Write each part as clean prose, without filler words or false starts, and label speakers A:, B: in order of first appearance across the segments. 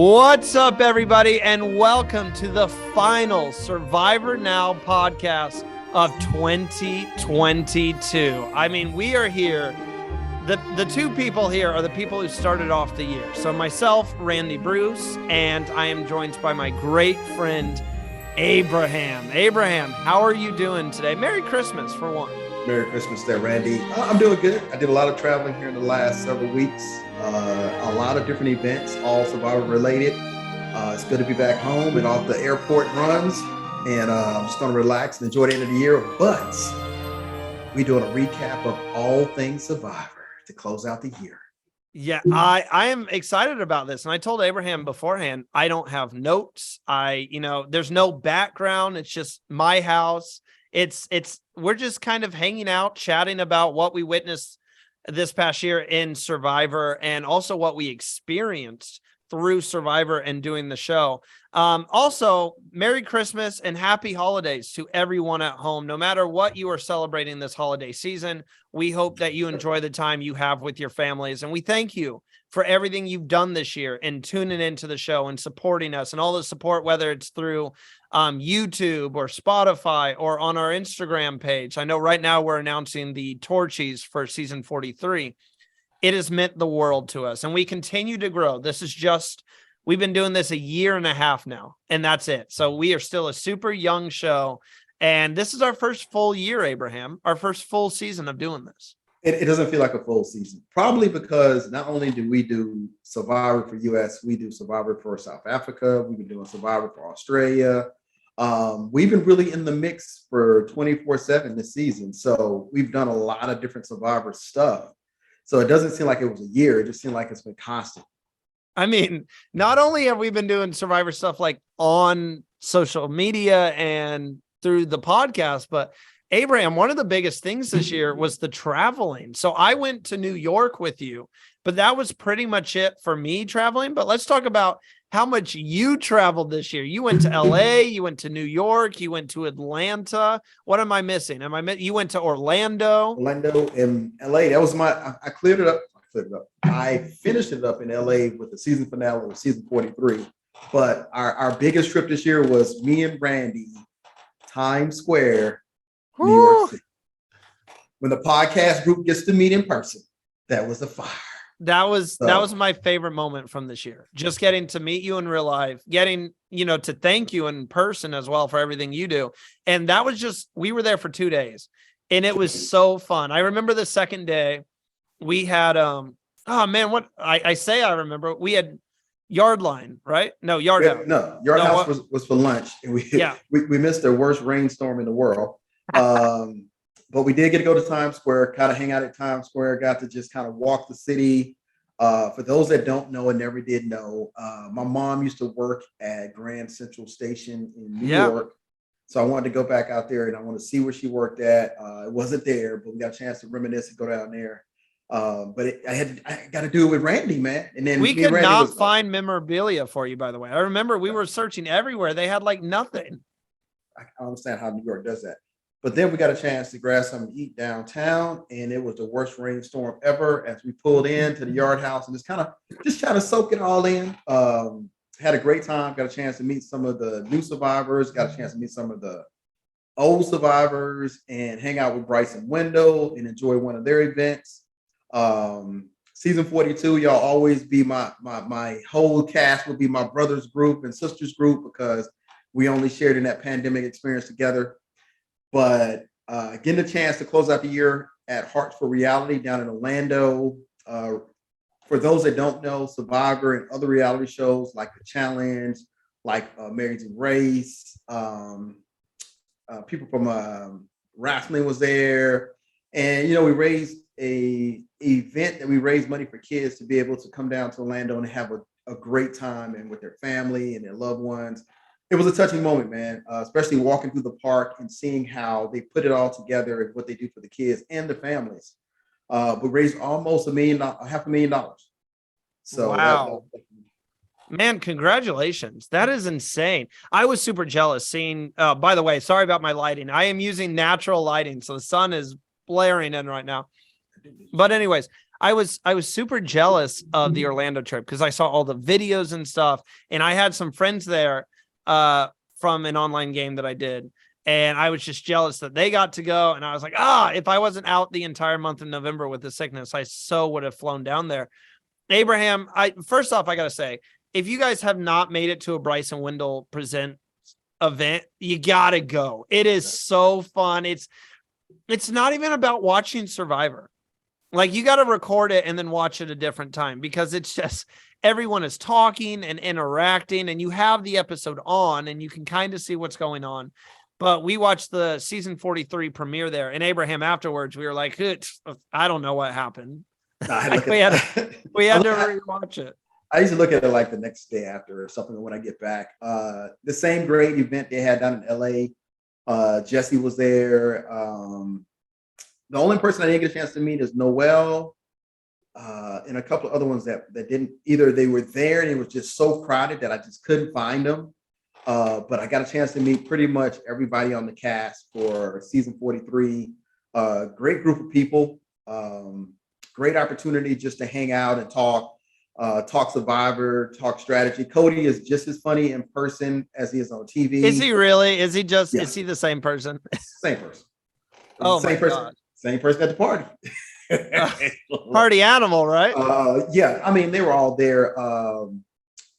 A: What's up, everybody, and welcome to the final Survivor Now podcast of 2022. I mean, we are here. The two people here are the people who started off the year. So myself, Randy Bruce, and I am joined by my great friend, Abraham. Abraham, how are you doing today? Merry Christmas, for one.
B: Merry Christmas there, Randy. I'm doing good. I did a lot of traveling here in the last several weeks. A lot of different events, all Survivor related. It's good to be back home and off the airport runs. And I'm just going to relax and enjoy the end of the year. But we're doing a recap of all things Survivor to close out the year.
A: Yeah, I am excited about this. And I told Abraham beforehand, I don't have notes. There's no background. It's just my house. We're just kind of hanging out, chatting about what we witnessed this past year in Survivor and also what we experienced through Survivor and doing the show. Also, Merry Christmas and Happy Holidays to everyone at home. No matter what you are celebrating this holiday season, we hope that you enjoy the time you have with your families. And we thank you for everything you've done this year and tuning into the show and supporting us and all the support, whether it's through YouTube or Spotify or on our Instagram page. I know right now we're announcing the Torchies for season 43. It has meant the world to us, and we continue to grow. We've been doing this a year and a half now, and that's it. So we are still a super young show, and this is our first full year, Abraham, our first full season of doing this.
B: It doesn't feel like a full season, probably because not only do we do Survivor for US, we do Survivor for South Africa. We've been doing Survivor for Australia. We've been really in the mix for 24/7 this season. So we've done a lot of different Survivor stuff. So it doesn't seem like it was a year. It just seemed like it's been constant.
A: I mean, not only have we been doing Survivor stuff like on social media and through the podcast, but Abraham, one of the biggest things this year was the traveling. So I went to New York with you, but that was pretty much it for me traveling. But let's talk about how much you traveled this year. You went to LA, you went to New York, you went to Atlanta. What am I missing? You went to Orlando?
B: Orlando and LA. That was I cleared it up. I finished it up in LA with the season finale of season 43. But our biggest trip this year was me and Randy, Times Square, New York City. When the podcast group gets to meet in person, that was a fire.
A: That was my favorite moment from this year. Just getting to meet you in real life, getting, to thank you in person as well for everything you do. And that was we were there for 2 days and it was so fun. I remember the second day we had, I remember we had Yard Line, right? No, Yard House.
B: No, Yard House was for lunch. And we missed the worst rainstorm in the world. But we did get to go to Times Square, kind of hang out at Times Square, got to just kind of walk the city. For those that don't know and never did know, my mom used to work at Grand Central Station in New York. So I wanted to go back out there and I want to see where she worked at. It wasn't there, but we got a chance to reminisce and go down there. But I got to do it with Randy, man. And then
A: we could not find memorabilia for you, by the way. I remember we were searching everywhere. They had like nothing.
B: I understand how New York does that. But then we got a chance to grab something to eat downtown, and it was the worst rainstorm ever as we pulled into the Yard House and just trying to soak it all in. Had a great time, got a chance to meet some of the new survivors, got a chance to meet some of the old survivors and hang out with Bryce and Wendell and enjoy one of their events. Season 42, y'all always be my whole cast will be my brother's group and sister's group because we only shared in that pandemic experience together. But getting a chance to close out the year at Hearts for Reality down in Orlando. For those that don't know, Survivor and other reality shows like The Challenge, like Amazing Race, people from wrestling was there. And, we raised a event that we raised money for kids to be able to come down to Orlando and have a great time and with their family and their loved ones. It was a touching moment, man, especially walking through the park and seeing how they put it all together and what they do for the kids and the families. We raised almost $500,000. So
A: wow. Man, congratulations. That is insane. I was super jealous seeing, by the way, sorry about my lighting. I am using natural lighting, so the sun is blaring in right now. But anyways, I was super jealous of the Orlando trip because I saw all the videos and stuff, and I had some friends there from an online game that I did. And I was just jealous that they got to go. And I was like, if I wasn't out the entire month of November with the sickness, I so would have flown down there. Abraham, first off, I got to say, if you guys have not made it to a Bryson Wendell present event, you got to go. It is so fun. It's not even about watching Survivor. Like, you got to record it and then watch it a different time, because it's just everyone is talking and interacting, and you have the episode on and you can kind of see what's going on. But we watched the season 43 premiere there, and Abraham, afterwards, we were like, I don't know what happened. Like, we had to rewatch it.
B: I used to look at it like the next day after or something when I get back. The same great event they had down in LA. Jesse was there. The only person I didn't get a chance to meet is Noel, and a couple of other ones that didn't either. They were there and it was just so crowded that I just couldn't find them. But I got a chance to meet pretty much everybody on the cast for season 43. Great group of people. Great opportunity just to hang out and talk Survivor, talk strategy. Cody is just as funny in person as he is on TV.
A: Is he really? Is he just, is he the same person?
B: Same person.
A: Oh,
B: same person. God. Same person at the party.
A: Party animal, right?
B: Yeah. I mean, they were all there.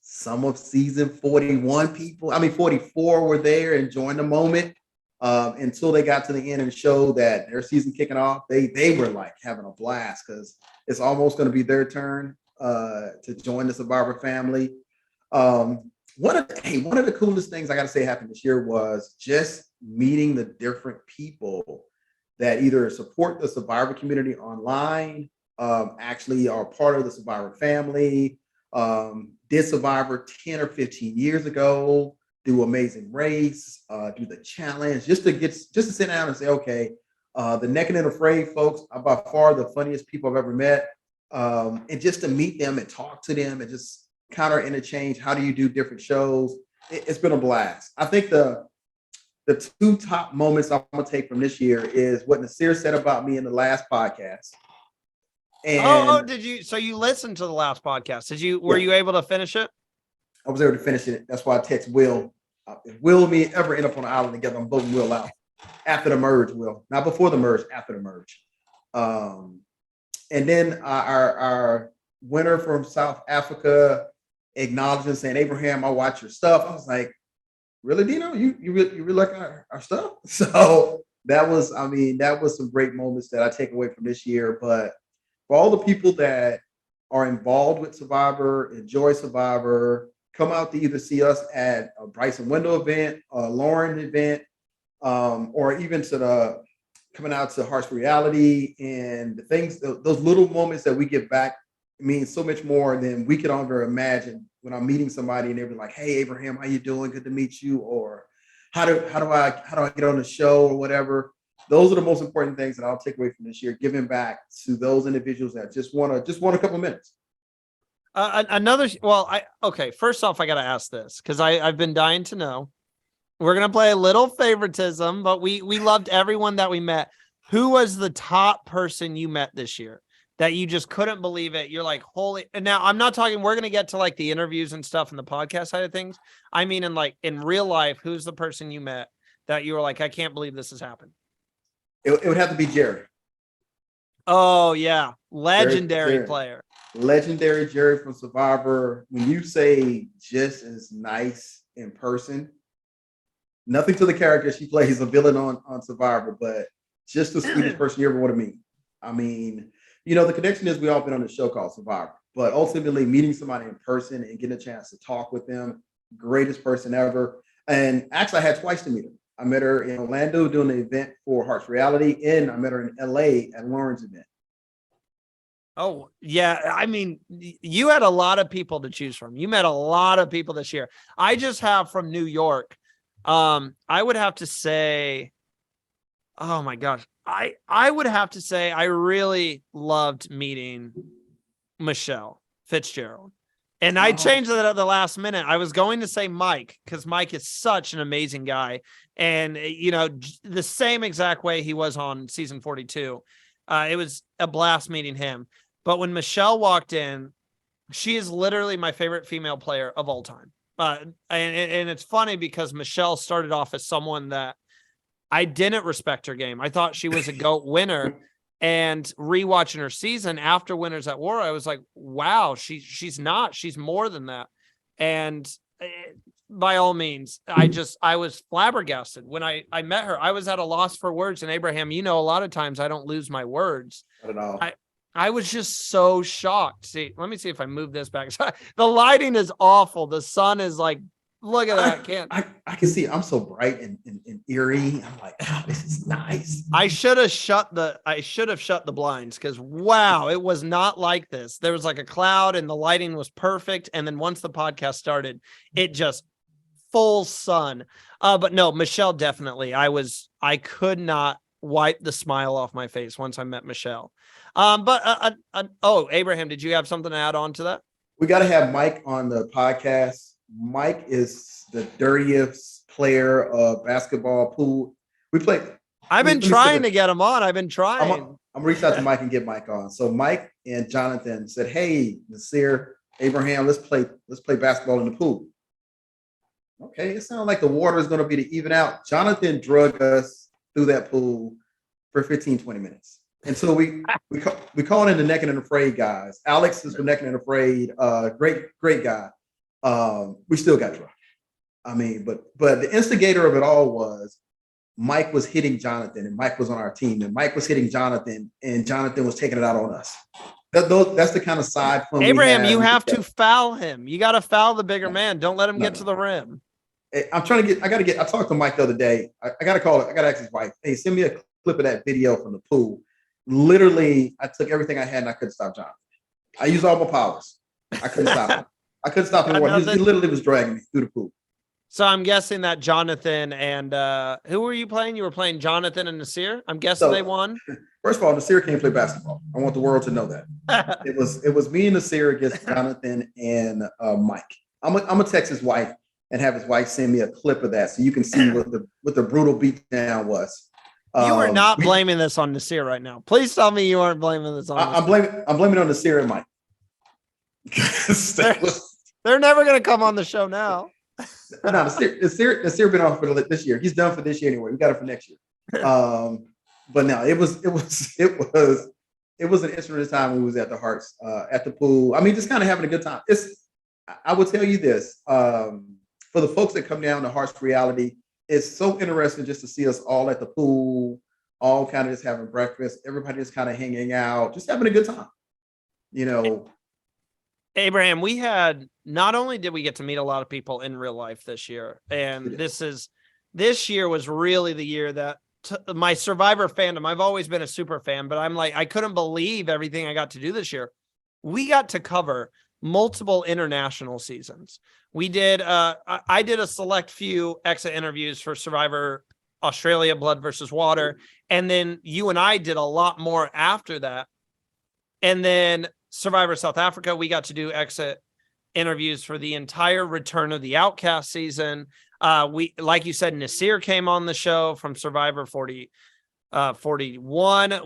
B: Some of season 41 people, 44 were there enjoying the moment until they got to the end and showed that their season kicking off. They were like having a blast because it's almost going to be their turn to join the Survivor family. One of the coolest things I got to say happened this year was just meeting the different people that either support the Survivor community online, actually are part of the Survivor family, did Survivor 10 or 15 years ago, do Amazing Race, do the challenge, just to sit down and say, okay, the Naked and Afraid folks are by far the funniest people I've ever met. And just to meet them and talk to them and just counter interchange. How do you do different shows? It's been a blast. I think the two top moments I'm gonna take from this year is what Nasir said about me in the last podcast.
A: And did you? So you listened to the last podcast? Were you able to finish it?
B: I was able to finish it. That's why I text Will. If Will and me ever end up on an island together, I'm voting Will out after the merge. Will, not before the merge, after the merge. And then our winner from South Africa acknowledged and saying, "Abraham, I watch your stuff." I was like, "Really, Dino? You really like our stuff?" So that was some great moments that I take away from this year. But for all the people that are involved with Survivor, enjoy Survivor, come out to either see us at a Bryson Wendell event, a Lauren event, or even to coming out to Harsh Reality, and the things, those little moments that we get back mean so much more than we could ever imagine when I'm meeting somebody and they're like, "Hey, Abraham, how you doing? Good to meet you." Or how do I get on the show or whatever. Those are the most important things that I'll take away from this year, giving back to those individuals that just want a couple minutes.
A: First off, I got to ask this because I've been dying to know. We're going to play a little favoritism, but we loved everyone that we met. Who was the top person you met this year that you just couldn't believe it? You're like, holy. And now I'm not talking, we're going to get to like the interviews and stuff and the podcast side of things. I mean, in real life, who's the person you met that you were like, I can't believe this has happened?
B: It would have to be Jerry.
A: Oh, yeah. Legendary player.
B: Legendary Jerry from Survivor. When you say just as nice in person, nothing to the character she plays a villain on Survivor, but just the sweetest person you ever want to meet. I mean, the connection is we all been on the show called Survivor, but ultimately meeting somebody in person and getting a chance to talk with them, greatest person ever. And actually, I had twice to meet her. I met her in Orlando doing an event for Harsh Reality, and I met her in LA at Lauren's event.
A: Oh, yeah. I mean, you had a lot of people to choose from. You met a lot of people this year. I just have from New York. I would have to say, oh my gosh, I would have to say I really loved meeting Michelle Fitzgerald. And I changed that at the last minute. I was going to say Mike because Mike is such an amazing guy. And, the same exact way he was on season 42. It was a blast meeting him. But when Michelle walked in, she is literally my favorite female player of all time. And it's funny because Michelle started off as someone that I didn't respect her game. I thought she was a GOAT winner. And rewatching her season after Winners at War, I was like, wow, she's not. She's more than that. And by all means, I was flabbergasted. When I met her, I was at a loss for words. And Abraham, a lot of times I don't lose my words.
B: Not at all.
A: I was just so shocked. See, let me see if I move this back. The lighting is awful. The sun is like, look at that.
B: I can see I'm so bright and eerie. I'm like, oh, this is nice.
A: I should have shut the blinds because wow, it was not like this. There was like a cloud and the lighting was perfect. And then once the podcast started, it just full sun. But no, Michelle, definitely. I could not wipe the smile off my face once I met Michelle. Abraham, did you have something to add on to that?
B: We got to have Mike on the podcast. Mike is the dirtiest player of basketball pool.
A: I've been trying to get him on. I've been trying.
B: I'm gonna reach out to Mike and get Mike on. So Mike and Jonathan said, "Hey, Nasir, Abraham, let's play basketball in the pool." Okay, it sounds like the water is going to be to even out. Jonathan drug us through that pool for 15, 20 minutes. And so we call in the Naked and Afraid guys. Alex is from Naked and Afraid. Great guy. We still got drunk. I mean, but the instigator of it all was Mike was hitting Jonathan, and Mike was on our team, and Mike was hitting Jonathan, and Jonathan was taking it out on us. That's the kind of side fun.
A: Abraham, you have to foul him. You got to foul the bigger man. Don't let him get to the rim.
B: I talked to Mike the other day. I got to call it. I got to ask his wife, hey, send me a clip of that video from the pool. Literally, I took everything I had and I couldn't stop Jonathan. I used all my powers. I couldn't stop him. I couldn't stop him. He literally was dragging me through the pool.
A: So I'm guessing that Jonathan and who were you playing? You were playing Jonathan and Nasir. I'm guessing they won.
B: First of all, Nasir can't play basketball. I want the world to know that. It was me and Nasir against Jonathan and Mike. I'm gonna text his wife and have his wife send me a clip of that so you can see what the brutal beatdown was.
A: You are not blaming this on Nasir right now. Please tell me you aren't blaming this on.
B: I'm blaming on Nasir and Mike.
A: They're never going to come on the show now.
B: No, Nasir been on for this year. He's done for this year anyway. We got it for next year. But no, it was an interesting time when we was at the Hearts at the pool. I mean, just kind of having a good time. I will tell you this for the folks that come down to Hearts Reality. It's so interesting just to see us all at the pool, all kind of just having breakfast, everybody just kind of hanging out, just having a good time.
A: Abraham, not only did we get to meet a lot of people in real life this year, and this year was really the year that my Survivor fandom, I've always been a super fan, but I'm like, I couldn't believe everything I got to do this year. We got to cover multiple international seasons. We did, I did a select few exit interviews for Survivor Australia, Blood versus Water. And then you and I did a lot more after that. And then Survivor South Africa, we got to do exit interviews for the entire Return of the Outcast season. We, like you said, Nasir came on the show from Survivor 41.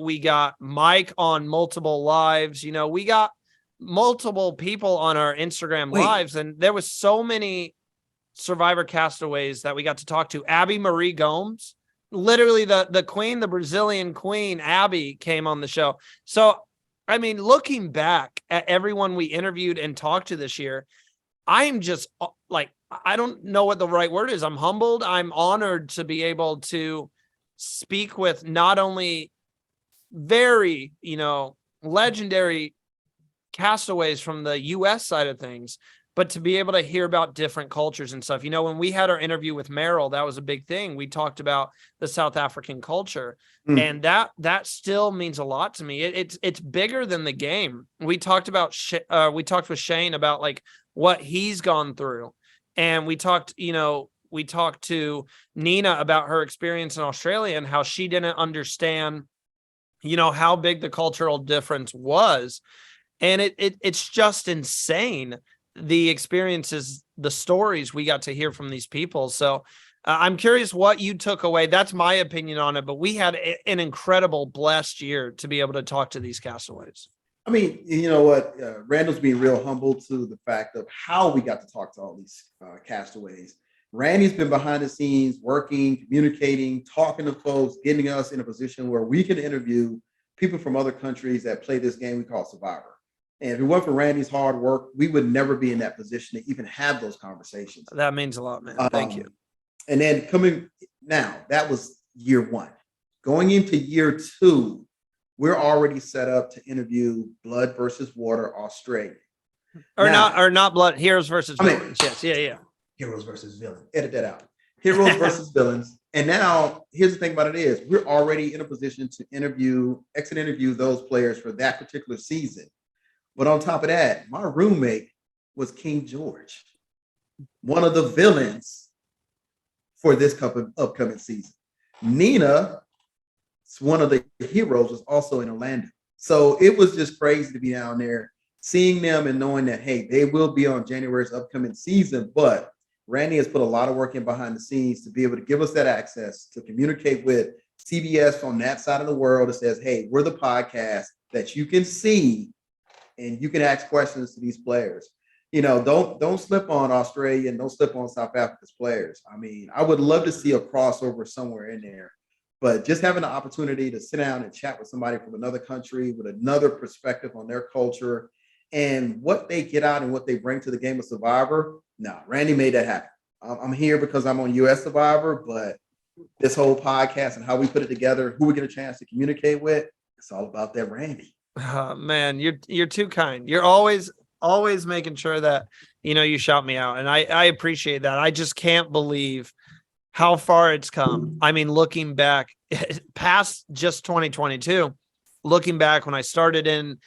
A: We got Mike on multiple lives. We got multiple people on our Instagram lives, and there was so many Survivor castaways that we got to talk to. Abby Marie Gomes, literally the queen, the Brazilian queen, Abby came on the show. So, I mean, looking back at everyone we interviewed and talked to this year, I'm just like, I don't know what the right word is. I'm humbled. I'm honored to be able to speak with not only very, legendary castaways from the U.S. side of things, but to be able to hear about different cultures and stuff. When we had our interview with Meryl, that was a big thing. We talked about the South African culture, and that still means a lot to me. It's bigger than the game. We talked with Shane about like what he's gone through, and we talked to Nina about her experience in Australia and how she didn't understand, how big the cultural difference was. And it's just insane, the experiences, the stories we got to hear from these people. So I'm curious what you took away. That's my opinion on it, but we had an incredible, blessed year to be able to talk to these castaways.
B: I mean, you know what? Randall's being real humble to the fact of how we got to talk to all these castaways. Randy's been behind the scenes, working, communicating, talking to folks, getting us in a position where we can interview people from other countries that play this game we call Survivor. And if it weren't for Randy's hard work, we would never be in that position to even have those conversations.
A: That means a lot, man. Thank you.
B: And then coming now, that was year one. Going into year two, we're already set up to interview Blood versus Water Australia.
A: Or not Blood, Heroes versus Villains. Yes, yeah.
B: Heroes versus Villains. Edit that out. Heroes versus Villains. And now here's the thing about it is we're already in a position to exit interview those players for that particular season. But on top of that, my roommate was King George, one of the villains for this upcoming season. Nina, one of the heroes, was also in Orlando. So it was just crazy to be down there, seeing them and knowing that, hey, they will be on January's upcoming season. But Randy has put a lot of work in behind the scenes to be able to give us that access to communicate with CBS on that side of the world that says, hey, we're the podcast that you can see and you can ask questions to these players. You know, don't slip on Australia and don't slip on South Africa's players. I mean, I would love to see a crossover somewhere in there, but just having the opportunity to sit down and chat with somebody from another country with another perspective on their culture and what they get out and what they bring to the game of Survivor. No, Randy made that happen. I'm here because I'm on US Survivor, but this whole podcast and how we put it together, who we get a chance to communicate with, it's all about that Randy.
A: Man, you're too kind. You're always making sure that, you shout me out. And I appreciate that. I just can't believe how far it's come. I mean, looking back past just 2022, looking back when I started in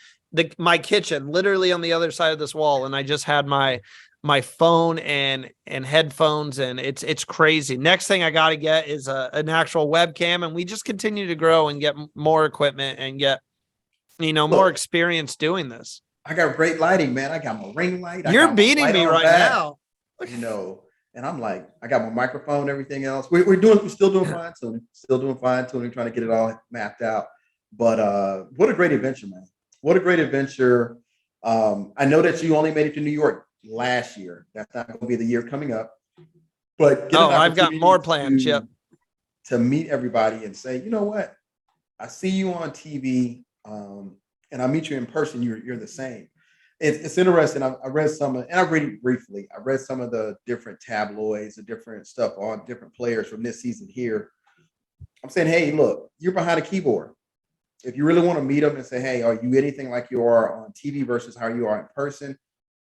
A: my kitchen, literally on the other side of this wall, and I just had my phone and headphones, and it's crazy. Next thing I got to get is an actual webcam, and we just continue to grow and get more equipment and get, more experience doing this.
B: I got great lighting, man. I got my ring light.
A: You're beating me right now.
B: And I'm like, I got my microphone, everything else. We're still doing fine tuning, trying to get it all mapped out. But what a great adventure, man. What a great adventure. I know that you only made it to New York last year. That's not going to be the year coming up. But
A: I've got more plans, Chip.
B: To meet everybody and say, you know what? I see you on TV, and I meet you in person. You're the same. It's interesting. I read some, and I read it briefly. I read some of the different tabloids, the different stuff on different players from this season here. I'm saying, hey, look, you're behind a keyboard. If you really want to meet them and say, hey, are you anything like you are on TV versus how you are in person?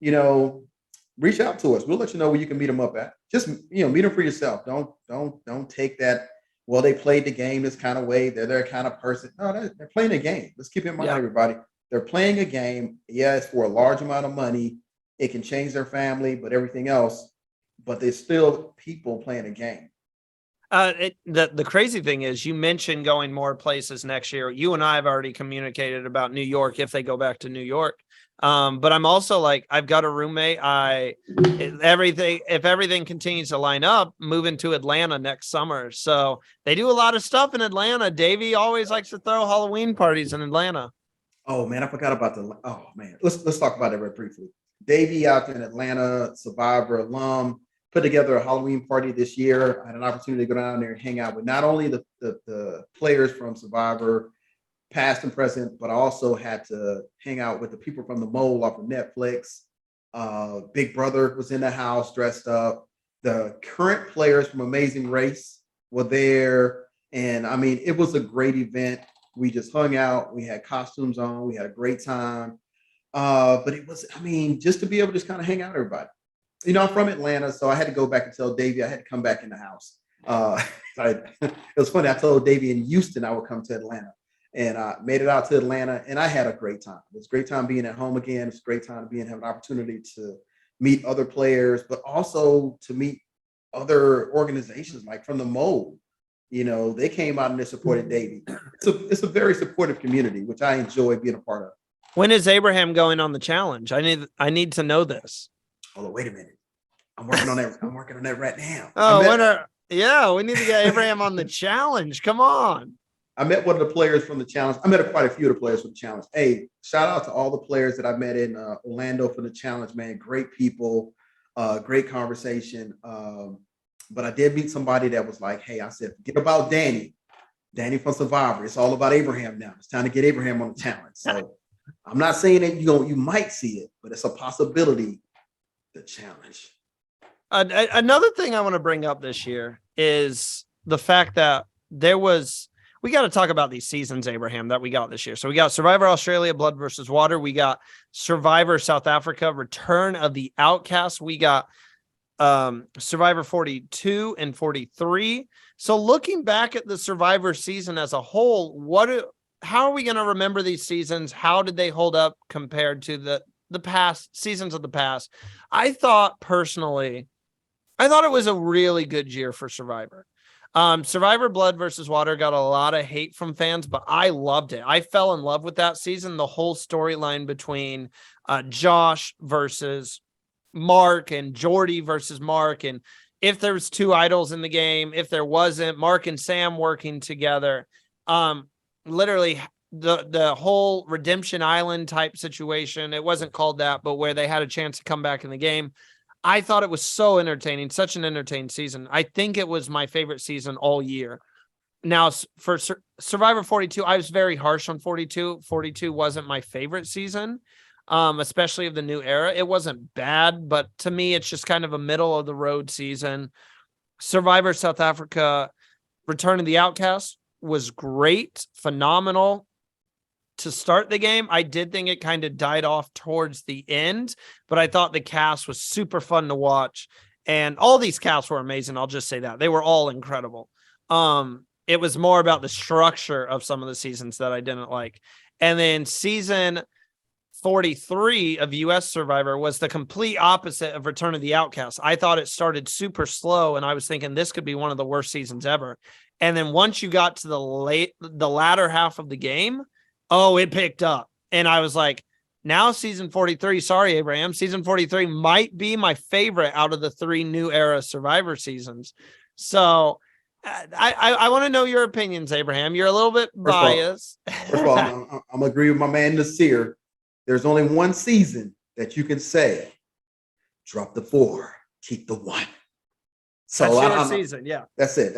B: Reach out to us. We'll let you know where you can meet them up at. Just, meet them for yourself. Don't take that. Well, they played the game this kind of way. They're their kind of person. No, they're playing a game. Let's keep in mind, everybody. They're playing a game. Yeah, it's for a large amount of money. It can change their family, but everything else. But there's still people playing a game.
A: The crazy thing is you mentioned going more places next year. You and I have already communicated about New York if they go back to New York. But I'm also like, I've got a roommate. If everything continues to line up, moving to Atlanta next summer. So they do a lot of stuff in Atlanta. Davey always likes to throw Halloween parties in Atlanta.
B: Oh man, I forgot about let's talk about that very briefly. Davey out there in Atlanta, Survivor alum, put together a Halloween party this year. I had an opportunity to go down there and hang out with not only the players from Survivor, past and present, but I also had to hang out with the people from The Mole off of Netflix. Big Brother was in the house dressed up. The current players from Amazing Race were there. And I mean, it was a great event. We just hung out. We had costumes on. We had a great time. But it was, just to be able to just kind of hang out with everybody. I'm from Atlanta, so I had to go back and tell Davey I had to come back in the house. It was funny. I told Davey in Houston I would come to Atlanta, and I made it out to Atlanta, and I had a great time. It was a great time being at home again. It's a great time to have an opportunity to meet other players, but also to meet other organizations like from the Mole. They came out and they supported Davey. It's a very supportive community, which I enjoy being a part of.
A: When is Abraham going on the challenge? I need to know this.
B: Oh, wait a minute. I'm working on that. I'm working on that right now.
A: We need to get Abraham on the challenge. Come on.
B: I met one of the players from the challenge. I met quite a few of the players from the challenge. Hey, shout out to all the players that I met in Orlando for the challenge, man. Great people, great conversation. But I did meet somebody that was like, hey, I said, forget about Danny. Danny from Survivor. It's all about Abraham now. It's time to get Abraham on the challenge. So I'm not saying that you might see it, but it's a possibility. The challenge.
A: Another thing I want to bring up this year is the fact that we got to talk about these seasons, Abraham, that we got this year. So we got Survivor Australia, Blood versus Water. We got Survivor South Africa, Return of the Outcast. We got Survivor 42 and 43. So looking back at the Survivor season as a whole, how are we going to remember these seasons? How did they hold up compared to the past seasons of the past? I thought personally, it was a really good year for Survivor. Survivor Blood versus Water got a lot of hate from fans, but I loved it. I fell in love with that season. The whole storyline between Josh versus Mark and Jordy versus Mark. And if there was two idols in the game, if there wasn't, Mark and Sam working together. Literally the whole Redemption Island type situation. It wasn't called that, but where they had a chance to come back in the game. I thought it was so entertaining, such an entertaining season. I think it was my favorite season all year. Now, for Survivor 42, I was very harsh on 42. 42 wasn't my favorite season, especially of the new era. It wasn't bad, but to me, it's just kind of a middle of the road season. Survivor South Africa, Return of the Outcast was great, phenomenal. To start the game, I did think it kind of died off towards the end, but I thought the cast was super fun to watch. And all these casts were amazing. I'll just say that. They were all incredible. It was more about the structure of some of the seasons that I didn't like. And then season 43 of US Survivor was the complete opposite of Return of the Outcast. I thought it started super slow, and I was thinking this could be one of the worst seasons ever. And then once you got to the latter half of the game, it picked up. And I was like, now season 43, sorry, Abraham, season 43 might be my favorite out of the three new era Survivor seasons. So I want to know your opinions, Abraham. You're a little bit biased.
B: First of all, I'm agree with my man Nasir. There's only one season that you can say, drop the 4, keep the 1. So
A: that's your season, yeah.
B: That's it.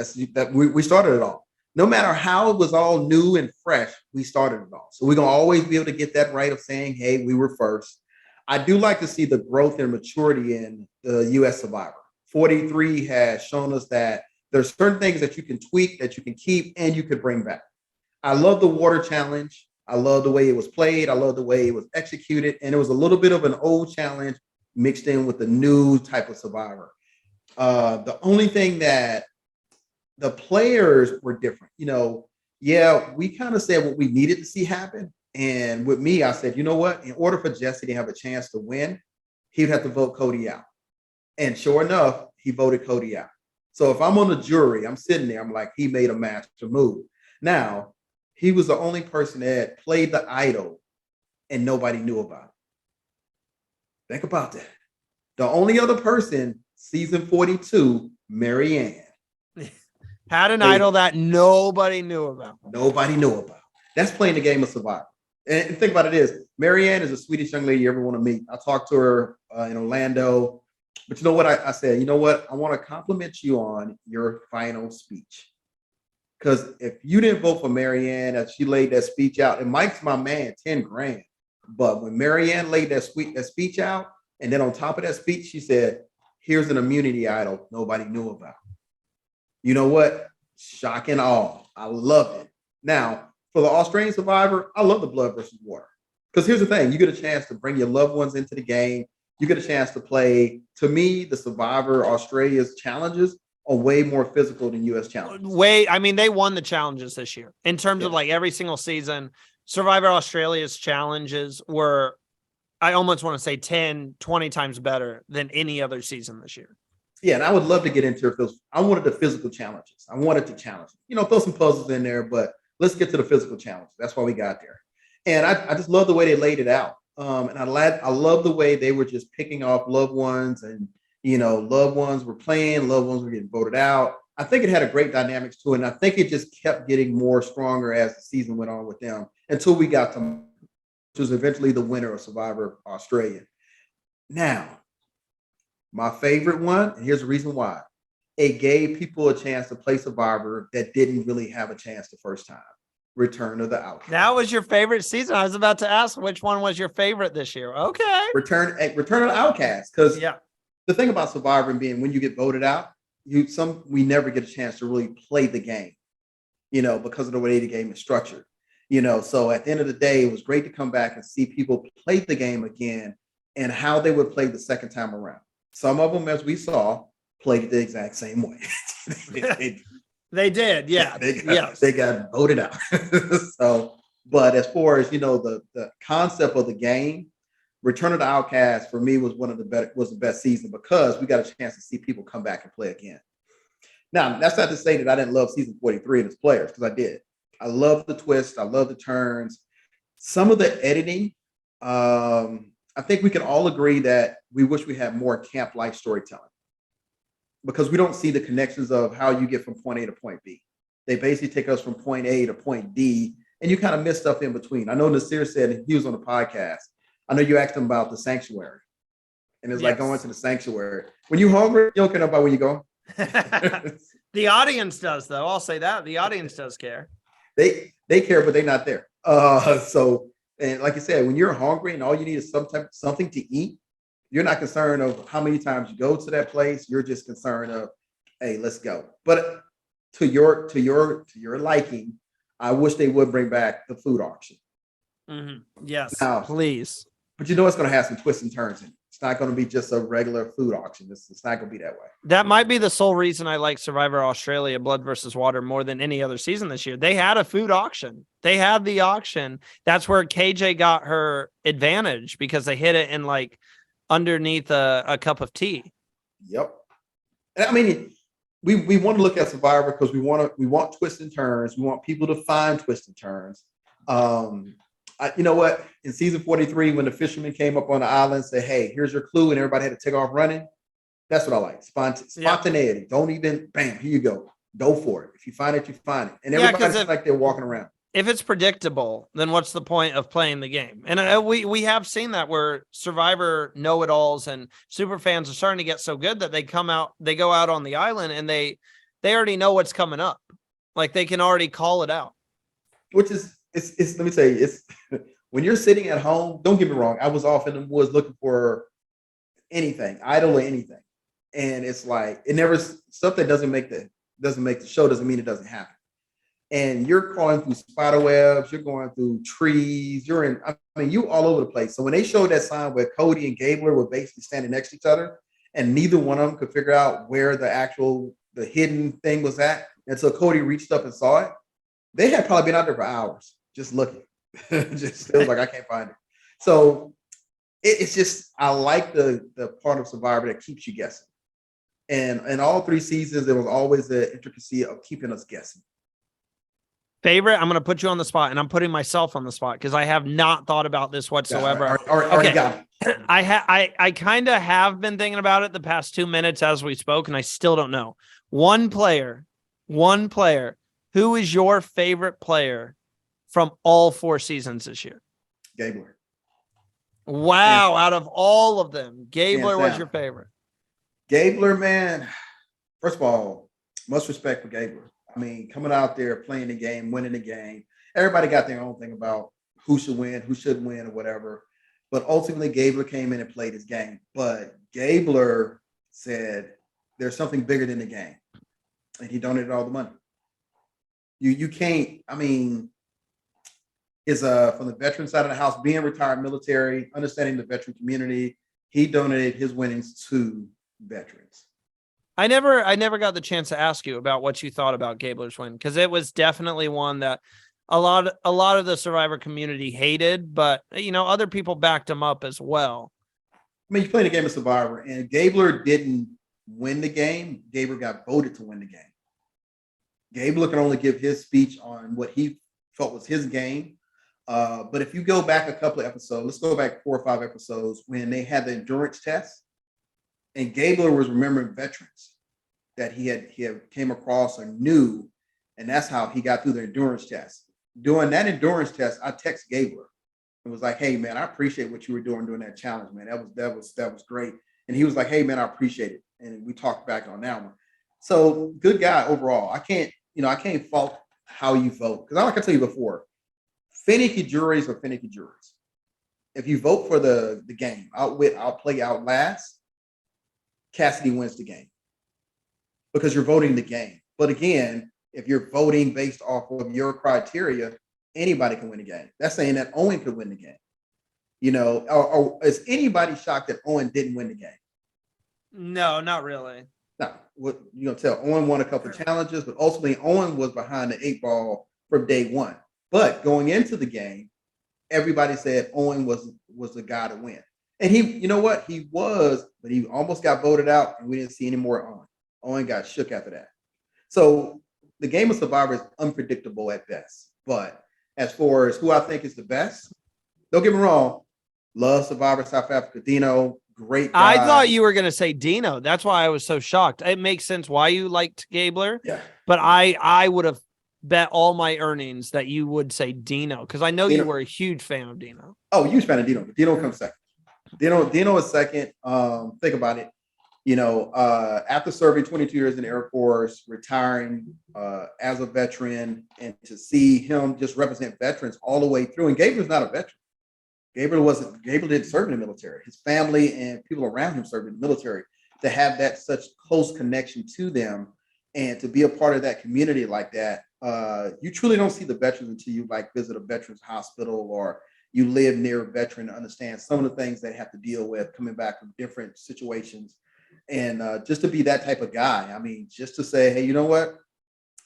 B: We started it all. No matter how it was all new and fresh, we started it all. So we're going to always be able to get that right of saying, hey, we were first. I do like to see the growth and maturity in the U.S. Survivor. 43 has shown us that there's certain things that you can tweak, that you can keep, and you could bring back. I love the water challenge. I love the way it was played. I love the way it was executed. And it was a little bit of an old challenge mixed in with the new type of Survivor. The only thing that the players were different. We kind of said what we needed to see happen. And with me, I said, you know what? In order for Jesse to have a chance to win, he'd have to vote Cody out. And sure enough, he voted Cody out. So if I'm on the jury, I'm sitting there, I'm like, he made a master move. Now, he was the only person that played the idol and nobody knew about it. Think about that. The only other person, season 42, Marianne.
A: Had an idol that nobody knew about.
B: Nobody knew about. That's playing the game of Survivor. And think about it is, Marianne is the sweetest young lady you ever want to meet. I talked to her in Orlando. But you know what? I said, you know what? I want to compliment you on your final speech. Because if you didn't vote for Marianne as she laid that speech out, and Mike's my man, 10 grand. But when Marianne laid that speech out, and then on top of that speech, she said, here's an immunity idol nobody knew about. You know what? Shock and awe. I love it. Now, for the Australian Survivor, I love the Blood versus Water. Because here's the thing. You get a chance to bring your loved ones into the game. You get a chance to play. To me, the Survivor Australia's challenges are way more physical than U.S. challenges.
A: They won the challenges this year. In terms of like every single season, Survivor Australia's challenges were, I almost want to say 10, 20 times better than any other season this year.
B: Yeah, and I would love to get into those. I wanted the physical challenges. I wanted to challenge, throw some puzzles in there, but let's get to the physical challenges. That's why we got there. And I just love the way they laid it out. And I love the way they were just picking off loved ones and, loved ones were playing, loved ones were getting voted out. I think it had a great dynamics to it. And I think it just kept getting more stronger as the season went on with them until we got to, which was eventually the winner of Survivor Australia. Now, my favorite one, and here's the reason why. It gave people a chance to play Survivor that didn't really have a chance the first time. Return of the Outcast.
A: That was your favorite season. I was about to ask which one was your favorite this year. Okay.
B: Return of the Outcast. Because the thing about Survivor being when you get voted out, we never get a chance to really play the game, because of the way the game is structured. So at the end of the day, it was great to come back and see people play the game again and how they would play the second time around. Some of them, as we saw, played it the exact same way.
A: They did, yeah.
B: They got voted out. So, but as far as the concept of the game, Return of the Outcast for me was the best season because we got a chance to see people come back and play again. Now, that's not to say that I didn't love season 43 and its players, because I did. I love the twist. I love the turns. Some of the editing, I think we can all agree that we wish we had more camp-like storytelling, because we don't see the connections of how you get from point A to point B. They basically take us from point A to point D, and you kind of miss stuff in between. I know Nasir said, he was on the podcast, I know you asked him about the sanctuary, and it's like going to the sanctuary. When you're hungry, you don't care about where you go.
A: The audience does, though. I'll say that. The audience does care.
B: They care, but they're not there. And like you said, when you're hungry and all you need is something to eat, you're not concerned of how many times you go to that place. You're just concerned of, hey, let's go. But to your liking, I wish they would bring back the food auction.
A: Mm-hmm. Yes,
B: now,
A: please.
B: But it's going to have some twists and turns in it. It's not going to be just a regular food auction. It's not going to be that way.
A: That might be the sole reason I like Survivor Australia Blood versus Water more than any other season this year. They had a food auction. They had the auction. That's where KJ got her advantage, because they hid it in like underneath a cup of tea. Yep.
B: And I mean, we want to look at Survivor because we want twists and turns. We want people to find twists and turns. You know what? In season 43, when the fisherman came up on the island and said, hey, here's your clue, and everybody had to take off running. That's what I like. Spontaneity. Don't even, bam, here you go. Go for it. If you find it, you find it. And everybody's like they're walking around.
A: If it's predictable, then what's the point of playing the game? And we have seen that where Survivor know-it-alls and super fans are starting to get so good that they go out on the island and they already know what's coming up. Like they can already call it out.
B: Which is, it's let me tell you, it's when you're sitting at home, don't get me wrong, I was off in the woods looking for anything, idle or anything. And it's like, stuff that doesn't make the show doesn't mean it doesn't happen. And you're crawling through spider webs, you're going through trees, you all over the place. So when they showed that sign where Cody and Gabler were basically standing next to each other, and neither one of them could figure out where the hidden thing was at, and so Cody reached up and saw it, they had probably been out there for hours just looking. It was like, I can't find it. So it's just, I like the part of Survivor that keeps you guessing. And in all 3 seasons, there was always the intricacy of keeping us guessing.
A: Favorite, I'm going to put you on the spot, and I'm putting myself on the spot because I have not thought about this whatsoever.
B: Okay.
A: I kind of have been thinking about it the past 2 minutes as we spoke, and I still don't know. One player. Who is your favorite player from all 4 seasons this year?
B: Gabler.
A: Wow, out of all of them, Gabler was your favorite.
B: Gabler, man, first of all, much respect for Gabler. I mean, coming out there, playing the game, winning the game. Everybody got their own thing about who should win, who shouldn't win, or whatever. But ultimately, Gabler came in and played his game. But Gabler said, there's something bigger than the game. And he donated all the money. You can't, I mean, is from the veteran side of the house, being retired military, understanding the veteran community, he donated his winnings to veterans.
A: I never got the chance to ask you about what you thought about Gabler's win, because it was definitely one that a lot of the Survivor community hated, but other people backed him up as well.
B: I mean, you played a game of Survivor, and Gabler didn't win the game. Gabler got voted to win the game. Gabler can only give his speech on what he felt was his game. But if you go back a couple of episodes, let's go back 4 or 5 episodes when they had the endurance test, and Gabler was remembering veterans that he had came across or knew, and that's how he got through the endurance test. During that endurance test, I text Gabler and was like, "Hey man, I appreciate what you were doing during that challenge, man. That was great." And he was like, "Hey man, I appreciate it." And we talked back on that one. So good guy overall. I can't fault how you vote, because like I tell you before, finicky juries are finicky juries. If you vote for the game, outwit, outplay, outlast, Cassidy wins the game because you're voting the game. But again, if you're voting based off of your criteria, anybody can win the game. That's saying that Owen could win the game. Or is anybody shocked that Owen didn't win the game?
A: No, not really.
B: No, what you gonna tell? Owen won a couple of challenges, but ultimately Owen was behind the 8 ball from day one. But going into the game, everybody said Owen was the guy to win. And you know what? He was, but he almost got voted out, and we didn't see any more Owen. Owen got shook after that. So the game of Survivor is unpredictable at best. But as far as who I think is the best, don't get me wrong, love Survivor South Africa. Dino, great guy.
A: I thought you were going to say Dino. That's why I was so shocked. It makes sense why you liked Gabler.
B: Yeah.
A: But I would have bet all my earnings that you would say Dino, because I know
B: Dino.
A: You were a huge fan of Dino.
B: Oh, huge fan of Dino. But Dino comes second. Dino is second. Think about it. After serving 22 years in the Air Force, retiring as a veteran, and to see him just represent veterans all the way through. And Gabler's not a veteran. Gabler didn't serve in the military. His family and people around him served in the military. To have that such close connection to them and to be a part of that community like that, you truly don't see the veterans until you visit a veterans hospital, or you live near a veteran to understand some of the things they have to deal with coming back from different situations. And just to be that type of guy, I mean, just to say, hey, you know what?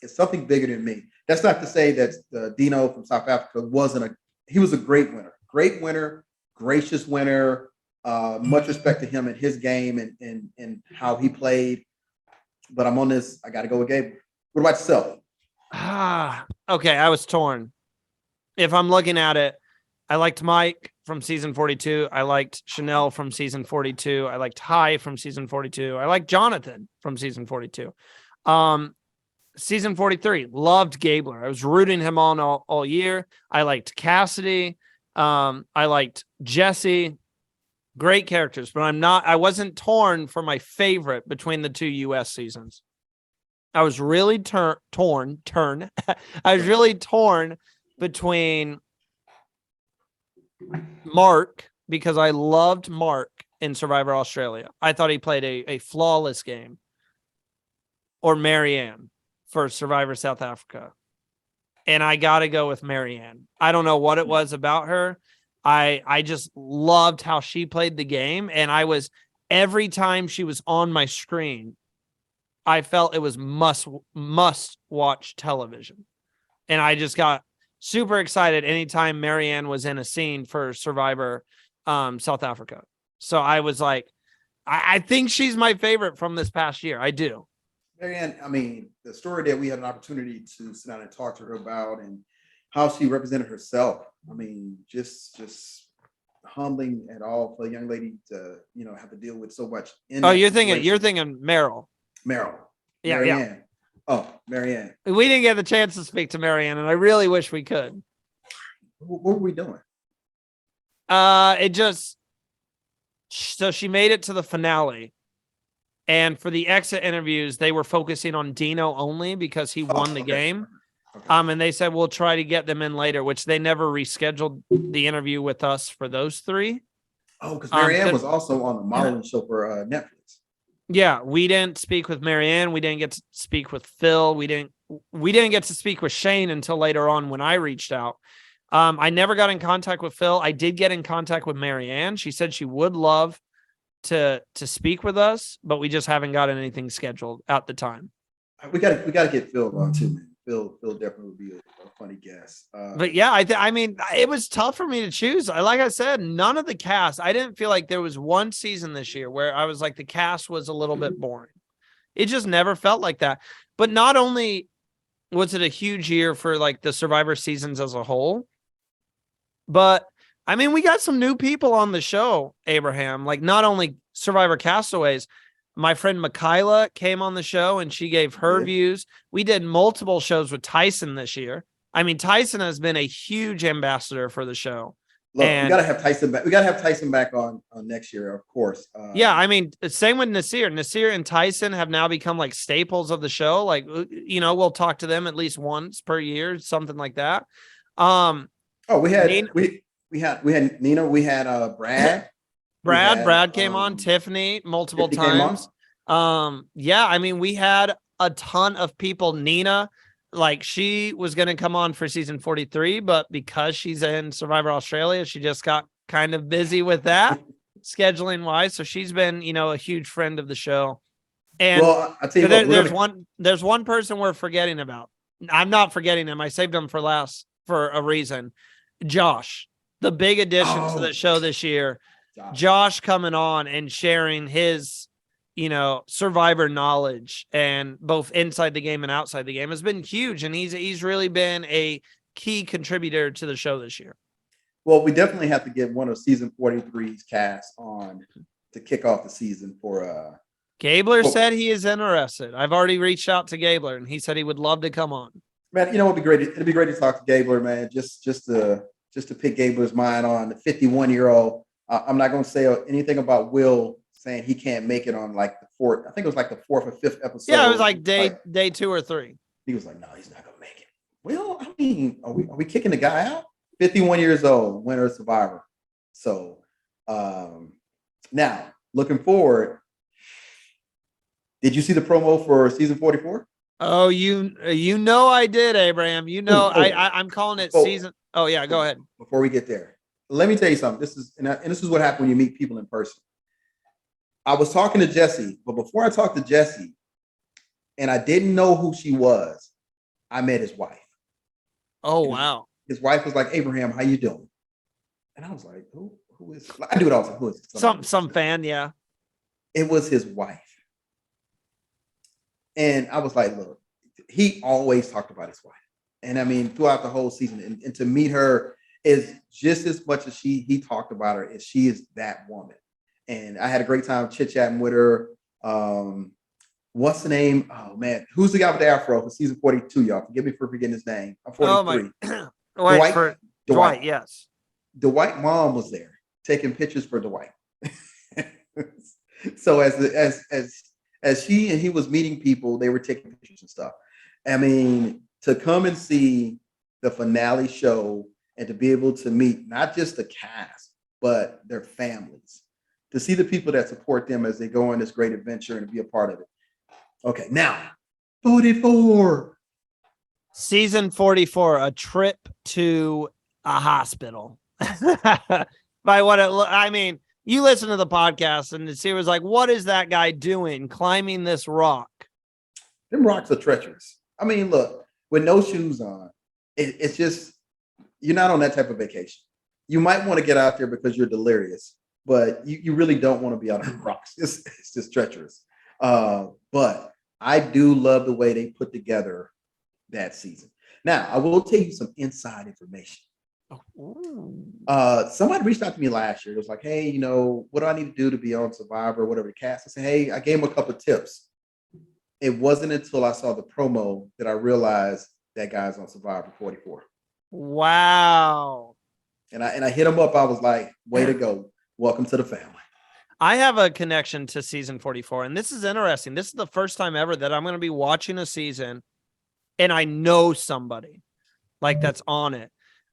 B: It's something bigger than me. That's not to say that Dino from South Africa he was a great winner, gracious winner. Much respect to him and his game and how he played. But I'm on this. I got to go with Gabe. What about yourself?
A: Okay, I was torn. If I'm looking at it, I liked Mike from season 42. I liked Chanel from season 42. I liked Hy from season 42. I liked Jonathan from season 42. Season 43, loved Gabler. I was rooting him on all year. I liked Cassidy. I liked Jesse. Great characters, but I wasn't torn for my favorite between the two US seasons. I was really torn. I was really torn between Mark, because I loved Mark in Survivor Australia. I thought he played a flawless game. Or Marianne for Survivor South Africa. And I got to go with Marianne. I don't know what it was about her. I just loved how she played the game. And every time she was on my screen, I felt it was must watch television. And I just got super excited anytime Marianne was in a scene for Survivor South Africa. So I was like, I think she's my favorite from this past year. I do.
B: Marianne, I mean, the story that we had an opportunity to sit down and talk to her about, and how she represented herself. I mean, just humbling at all for a young lady to, have to deal with so much.
A: You're thinking Meryl.
B: Meryl.
A: Yeah,
B: Marianne.
A: yeah.
B: Oh, Marianne.
A: We didn't get the chance to speak to Marianne, and I really wish we could.
B: What were we doing?
A: So she made it to the finale. And for the exit interviews, they were focusing on Dino only because he won the game. Okay. And they said, we'll try to get them in later, which they never rescheduled the interview with us for those three.
B: Oh, because Marianne was also on the modeling show for Netflix.
A: Yeah, we didn't speak with Marianne. We didn't get to speak with Phil. We didn't get to speak with Shane until later on when I reached out. I never got in contact with Phil. I did get in contact with Marianne. She said she would love to speak with us, but we just haven't gotten anything scheduled at the time.
B: We got to get Phil on too, man. Phil definitely would be a funny guest.
A: But yeah, I mean, it was tough for me to choose. Like I said, none of the cast. I didn't feel like there was one season this year where I was like the cast was a little bit boring. It just never felt like that. But not only was it a huge year for like the Survivor seasons as a whole, but I mean, we got some new people on the show, Abraham, like not only Survivor castaways. My friend Michaela came on the show and she gave her views. We did multiple shows with Tyson this year. I mean, Tyson has been a huge ambassador for the show.
B: Look, we gotta have Tyson back. We gotta have Tyson back on next year, of course.
A: Yeah, I mean, same with Nasir. Nasir and Tyson have now become like staples of the show. Like, we'll talk to them at least once per year, something like that.
B: We had Nina, we had Nina, we had Brad.
A: Brad came on, Tiffany multiple times. Yeah, I mean, we had a ton of people. Nina, like, she was going to come on for season 43, but because she's in Survivor Australia, she just got kind of busy with that scheduling wise. So she's been, a huge friend of the show. And
B: well, I tell you what,
A: there's one person we're forgetting about. I'm not forgetting him. I saved him for last for a reason. Josh, the big addition to the show this year. Josh coming on and sharing his, Survivor knowledge, and both inside the game and outside the game has been huge. And he's really been a key contributor to the show this year.
B: Well, we definitely have to get one of season 43's cast on to kick off the season for
A: Gabler said he is interested. I've already reached out to Gabler and he said he would love to come on.
B: Man, it'd be great. It'd be great to talk to Gabler, man. Just to pick Gabler's mind on the 51-year-old. I'm not going to say anything about Will saying he can't make it on like the fourth. I think it was like the fourth or fifth episode.
A: Yeah, it was like day 2 or 3.
B: He was like, no, he's not going to make it. Well, I mean, are we kicking the guy out? 51 years old, winner of Survivor. So now looking forward, did you see the promo for season 44?
A: Oh, I did, Abraham. I'm calling it season. Oh yeah, go ahead.
B: Before we get there, let me tell you something. This is what happened when you meet people in person. I was talking to Jesse, but before I talked to Jesse, and I didn't know who she was, I met his wife.
A: Oh, wow.
B: His wife was like, Abraham, how you doing? And I was like, who is? I do it all the time. Who is it?
A: Some fan, yeah.
B: It was his wife. And I was like, look, he always talked about his wife. And I mean, throughout the whole season, and to meet her is just as much as he talked about her, as she is that woman. And I had a great time chit-chatting with her. What's the name? Oh man, who's the guy with the afro for season 42? Y'all forgive me for forgetting his name. I'm 43.
A: Dwight, yes.
B: Dwight mom was there taking pictures for Dwight. So as she and he was meeting people, they were taking pictures and stuff. I mean, to come and see the finale show and to be able to meet not just the cast, but their families, to see the people that support them as they go on this great adventure and to be a part of it. Okay, now 44.
A: Season 44, a trip to a hospital. By what I mean, you listen to the podcast and it was like, what is that guy doing climbing this rock?
B: Them rocks are treacherous. I mean, look, with no shoes on, it's just, you're not on that type of vacation. You might want to get out there because you're delirious, but you really don't want to be out on rocks. It's just treacherous. But I do love the way they put together that season. Now, I will tell you some inside information. Somebody reached out to me last year. It was like, hey, what do I need to do to be on Survivor, whatever the cast? I said, hey, I gave him a couple of tips. It wasn't until I saw the promo that I realized that guy's on Survivor 44.
A: Wow.
B: And I hit him up. I was like, way to go. Welcome to the family.
A: I have a connection to season 44, and this is interesting. This is the first time ever that I'm going to be watching a season and I know somebody like that's on it.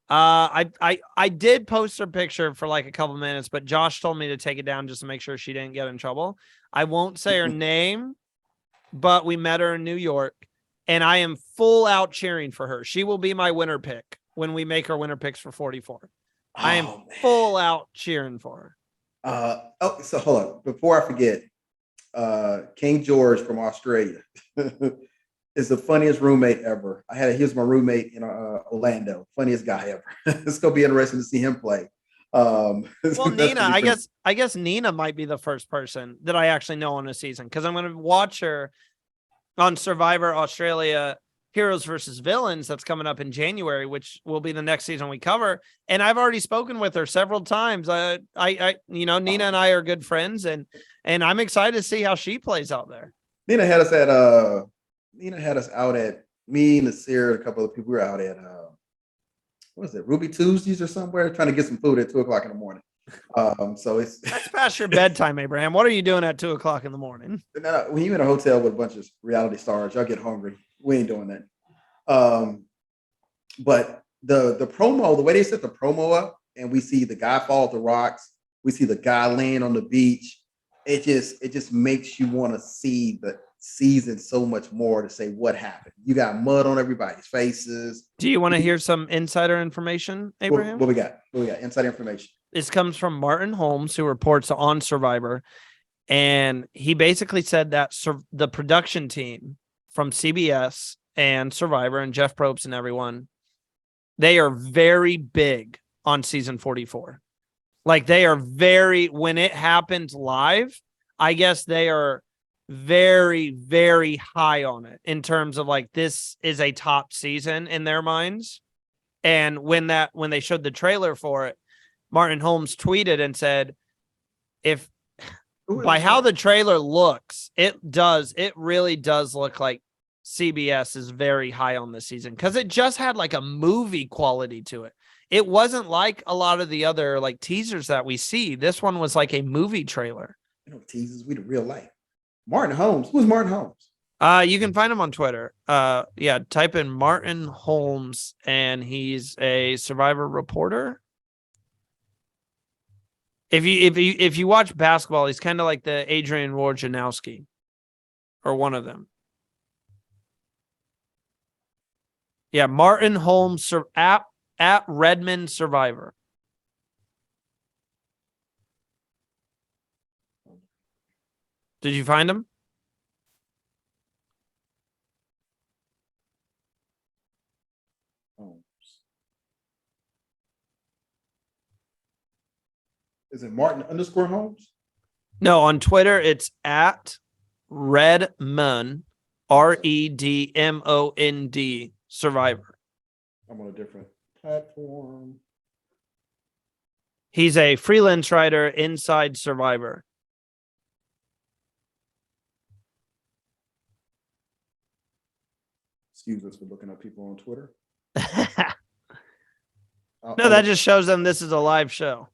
A: I did post her picture for like a couple minutes, but Josh told me to take it down just to make sure she didn't get in trouble. I won't say her name, but we met her in New York, and I am full out cheering for her. She will be my winner pick when we make our winner picks for 44. I am full out cheering for her.
B: So hold on. Before I forget, King George from Australia is the funniest roommate ever. He was my roommate in Orlando. Funniest guy ever. It's gonna be interesting to see him play. Well,
A: Nina, I guess Nina might be the first person that I actually know on a season, because I'm gonna watch her on Survivor Australia Heroes versus Villains that's coming up in January, which will be the next season we cover. And I've already spoken with her several times. Nina and I are good friends, and I'm excited to see how she plays out there.
B: Nina had us out at me, Nasir, a couple of people. We were out at what is it, Ruby Tuesdays or somewhere, trying to get some food at 2:00 in the morning. So
A: that's past your bedtime, Abraham. What are you doing at 2:00 in the morning?
B: No, when you're in a hotel with a bunch of reality stars, y'all get hungry. We ain't doing that. But the promo, the way they set the promo up, and we see the guy fall off the rocks, we see the guy laying on the beach. It just makes you want to see the season so much more, to say what happened. You got mud on everybody's faces.
A: Do you want to hear some insider information, Abraham?
B: What we got? Insider information.
A: This comes from Martin Holmes, who reports on Survivor. And he basically said that the production team from CBS and Survivor and Jeff Probst and everyone, they are very big on season 44. Like, they are when it happens live, I guess they are very, very high on it in terms of like, this is a top season in their minds. And when they showed the trailer for it, Martin Holmes tweeted and said, by how the trailer looks, it really does look like CBS is very high on this season, because it just had like a movie quality to it. It wasn't like a lot of the other like teasers that we see. This one was like a movie trailer.
B: Teasers, we the real life. Martin Holmes. Who's Martin Holmes?
A: You can find him on Twitter. Type in Martin Holmes, and he's a Survivor reporter. If you watch basketball, he's kind of like the Adrian Wojnarowski, or one of them. Yeah, Martin Holmes at Redmond Survivor. Did you find him?
B: Is it Martin _ Holmes?
A: No, on Twitter it's at Redmond, REDMOND Survivor.
B: I'm on a different platform.
A: He's a freelance writer inside Survivor.
B: Excuse us for looking up people on Twitter.
A: No, that just shows them this is a live show.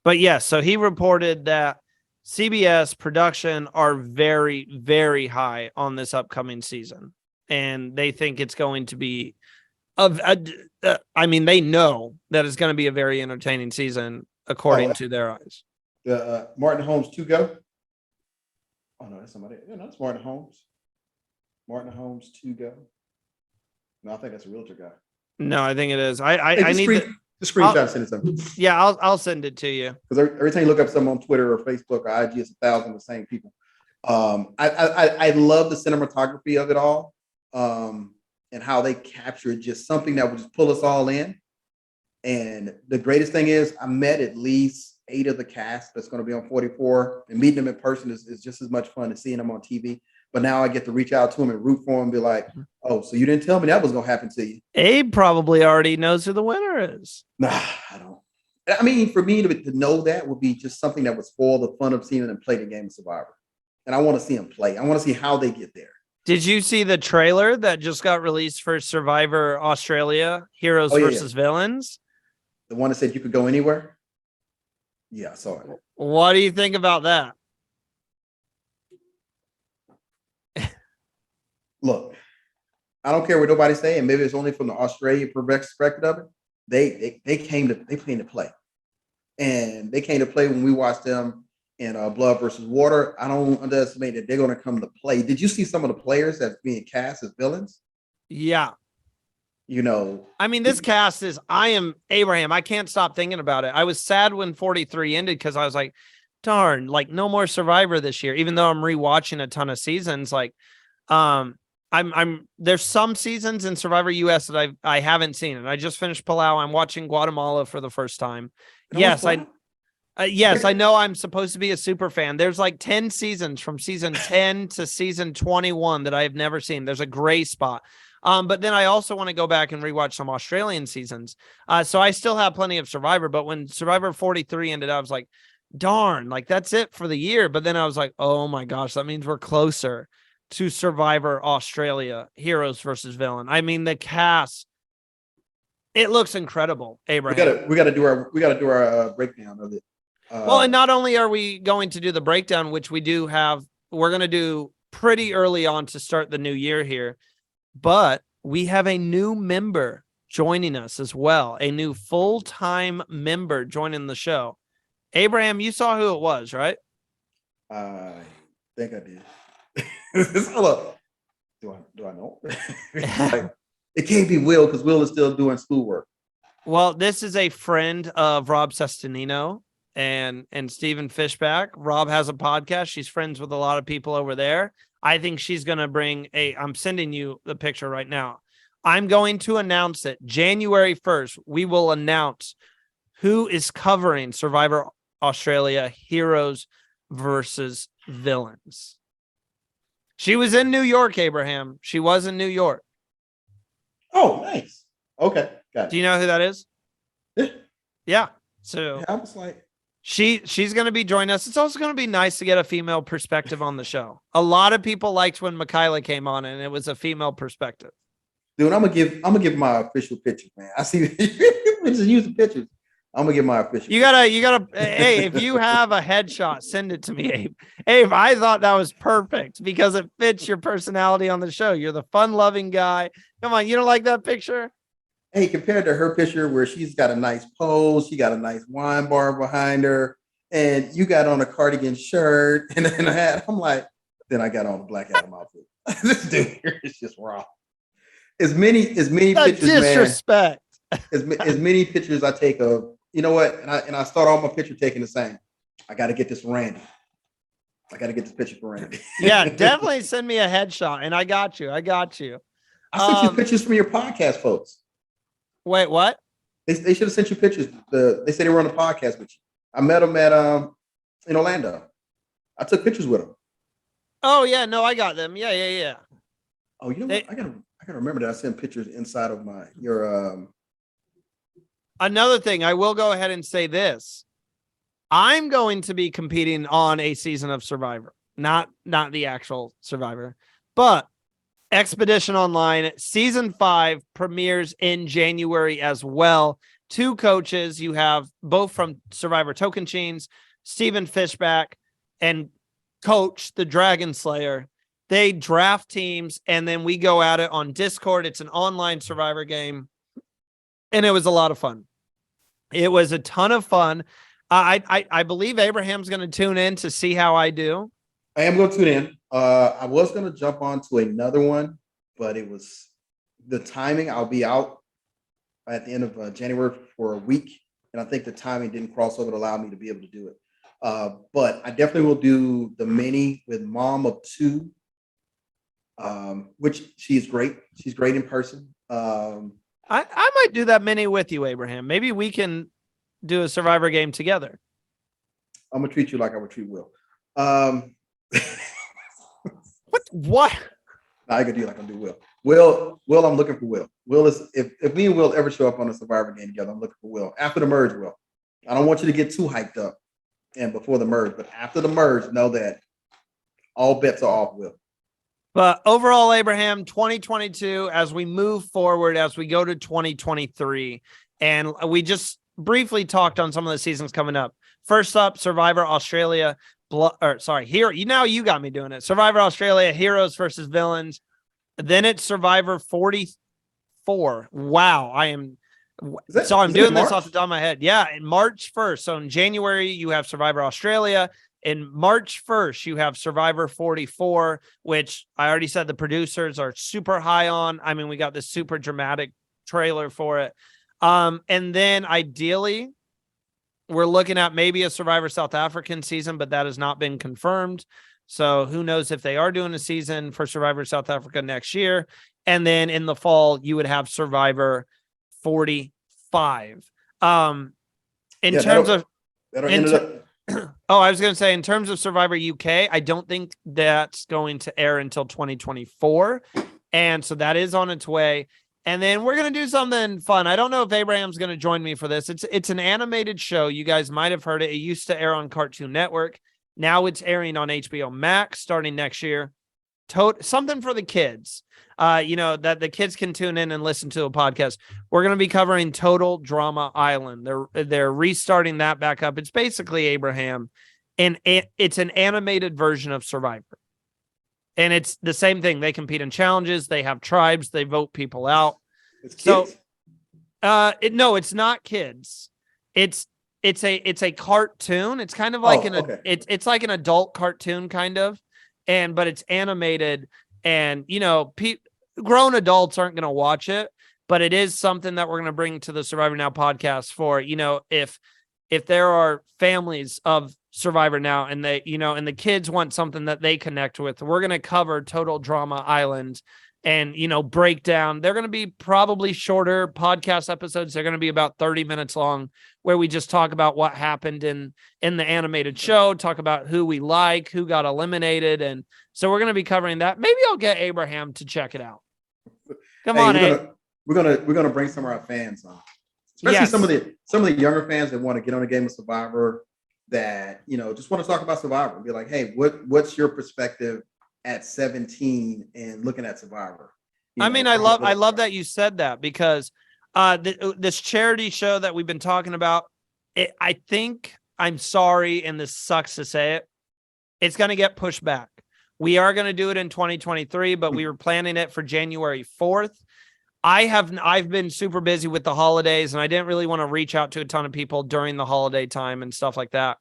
A: But yes, so he reported that CBS production are very, very high on this upcoming season. And they think it's going to be, they know that it's going to be a very entertaining season, according to their eyes.
B: Martin Holmes to go. Oh, no, that's somebody. No, that's Martin Holmes. Martin Holmes to go. No, I think that's a realtor guy.
A: No, I think it is. I need
B: the screenshot and send it to me.
A: Yeah, I'll send it to you.
B: Because every time you look up someone on Twitter or Facebook or IG, it's 1,000 of the same people. I love the cinematography of it all, and how they captured just something that would just pull us all in. And the greatest thing is, I met at least 8 of the cast that's going to be on 44, and meeting them in person is just as much fun as seeing them on TV. But now I get to reach out to them and root for them and be like, oh, so you didn't tell me that was going to happen to you.
A: Abe probably already knows who the winner is.
B: Nah, I don't. I mean, for me to know that would be just something that would spoil the fun of seeing them play the game of Survivor. And I want to see them play. I want to see how they get there.
A: Did you see the trailer that just got released for Survivor Australia, Heroes versus Villains?
B: The one that said you could go anywhere? Yeah, I saw it.
A: What do you think about that?
B: Look, I don't care what nobody's saying. Maybe it's only from the Australian perspective of it. They came to play. And they came to play when we watched them in Blood versus Water. I don't underestimate that they're going to come to play. Did you see some of the players that's being cast as villains?
A: Yeah.
B: I
A: mean, this cast is, I am Abraham. I can't stop thinking about it. I was sad when 43 ended because I was like, darn, like no more Survivor this year, even though I'm rewatching a ton of seasons. Like, there's some seasons in Survivor US that I haven't seen, and I just finished Palau. I'm watching Guatemala for the first time. Yes, Yes, I know I'm supposed to be a super fan. There's like 10 seasons from season 10 to season 21 that I have never seen. There's a gray spot. But then I also want to go back and rewatch some Australian seasons. So I still have plenty of Survivor, but when Survivor 43 ended, I was like, darn, like that's it for the year. But then I was like, oh my gosh, that means we're closer to Survivor Australia, heroes versus villain. I mean, the cast, it looks incredible, Abraham.
B: We gotta do our breakdown of it.
A: Well, and not only are we going to do the breakdown, which we do have, we're going to do pretty early on to start the new year here, but we have a new member joining us as well, a new full-time member joining the show. Abraham, you saw who it was, right?
B: I think I did. Hold up. Do I know? It can't be Will because Will is still doing schoolwork.
A: Well, this is a friend of Rob Sestonino and Stephen Fishback. Rob has a podcast. She's friends with a lot of people over there. I think she's going to bring I'm sending you the picture right now. I'm going to announce it January 1st. We will announce who is covering Survivor Australia Heroes versus Villains. She was in New York, Abraham. She was in New York.
B: Oh, nice. Okay. Got it.
A: Do you know who that is?
B: Yeah.
A: Yeah. So
B: I was like,
A: she's going to be joining us. It's also going to be nice to get a female perspective on the show. A lot of people liked when Michaela came on and it was a female perspective.
B: dude, I'm gonna give my official pictures, man. I see just use the pictures. I'm gonna get my official.
A: You gotta. Hey, if you have a headshot, send it to me, Abe. Abe, I thought that was perfect because it fits your personality on the show. You're the fun-loving guy. Come on, you don't like that picture?
B: Hey, compared to her picture where she's got a nice pose, she got a nice wine bar behind her, and you got on a cardigan shirt and a hat. I'm like, then I got on the Black Adam outfit. This dude here is just raw. As many pictures,
A: disrespect.
B: Man, as many pictures I take of, you know what? And I start all my picture taking the same. I got to get this for Randy. I got to get this picture for Randy.
A: Yeah, definitely send me a headshot, and I got you. I
B: sent you pictures from your podcast, folks.
A: Wait, what?
B: They should have sent you pictures. They said they were on the podcast with you. I met them at in Orlando. I took pictures with them.
A: Oh yeah, no, I got them. Yeah.
B: Oh, you know what? I gotta remember that I sent pictures inside of your.
A: Another thing, I will go ahead and say this. I'm going to be competing on a season of Survivor, not the actual Survivor, but Expedition Online season 5 premieres in January as well. 2 coaches. You have both from Survivor Token Chains, Stephen Fishback and Coach the Dragon Slayer. They draft teams and then we go at it on Discord. It's an online Survivor game. And it was a lot of fun. It was a ton of fun. I believe Abraham's going to tune in to see how I do.
B: I am going to tune in. I was going to jump on to another one, but it was the timing. I'll be out at the end of January for a week. And I think the timing didn't cross over to allow me to be able to do it. But I definitely will do the mini with Mom of 2, which she's great. She's great in person.
A: I might do that mini with you, Abraham. Maybe we can do a Survivor game together.
B: I'm going to treat you like I would treat Will.
A: What?
B: I can do like I do Will. Will, I'm looking for Will. Will is if me and Will ever show up on a Survivor game together, I'm looking for Will. After the merge, Will. I don't want you to get too hyped up and before the merge, but after the merge, know that all bets are off, Will.
A: But overall, Abraham, 2022, as we move forward, as we go to 2023, and we just briefly talked on some of the seasons coming up. First up, Survivor Australia. Now you got me doing it. Survivor Australia, Heroes versus Villains. Then it's Survivor 44. Wow, I'm doing this off the top of my head. Yeah, in March 1st. So in January, you have Survivor Australia. In March 1st, you have Survivor 44, which I already said the producers are super high on. I mean, we got this super dramatic trailer for it. And then ideally, we're looking at maybe a Survivor South African season, but that has not been confirmed. So who knows if they are doing a season for Survivor South Africa next year. And then in the fall, you would have Survivor 45.
B: That'll end up.
A: Oh, I was going to say, in terms of Survivor UK, I don't think that's going to air until 2024. And so that is on its way. And then we're going to do something fun. I don't know if Abraham's going to join me for this. It's an animated show. You guys might have heard it. It used to air on Cartoon Network. Now it's airing on HBO Max starting next year. Something for the kids. That the kids can tune in and listen to a podcast. We're going to be covering Total Drama Island. They're restarting that back up. It's basically Abraham, and it's an animated version of Survivor. And it's the same thing. They compete in challenges. They have tribes. They vote people out.
B: It's kids?
A: So, no, it's not kids. It's a cartoon. It's kind of like it's like an adult cartoon kind of, but it's animated, and grown adults aren't going to watch it, but it is something that we're going to bring to the Survivor Now podcast for, if there are families of Survivor Now and and the kids want something that they connect with, we're going to cover Total Drama Island and, break down. They're going to be probably shorter podcast episodes. They're going to be about 30 minutes long, where we just talk about what happened in the animated show, talk about who we like, who got eliminated. And so we're going to be covering that. Maybe I'll get Abraham to check it out. Come on,
B: we're gonna bring some of our fans on, especially some of the younger fans that want to get on the game of Survivor, that just want to talk about Survivor and be like, hey, what's your perspective at 17 and looking at Survivor?
A: I love that you said that, because this charity show that we've been talking about, I think, I'm sorry, and this sucks to say it, it's going to get pushed back. We are going to do it in 2023, but we were planning it for January 4th. I've been super busy with the holidays, and I didn't really want to reach out to a ton of people during the holiday time and stuff like that.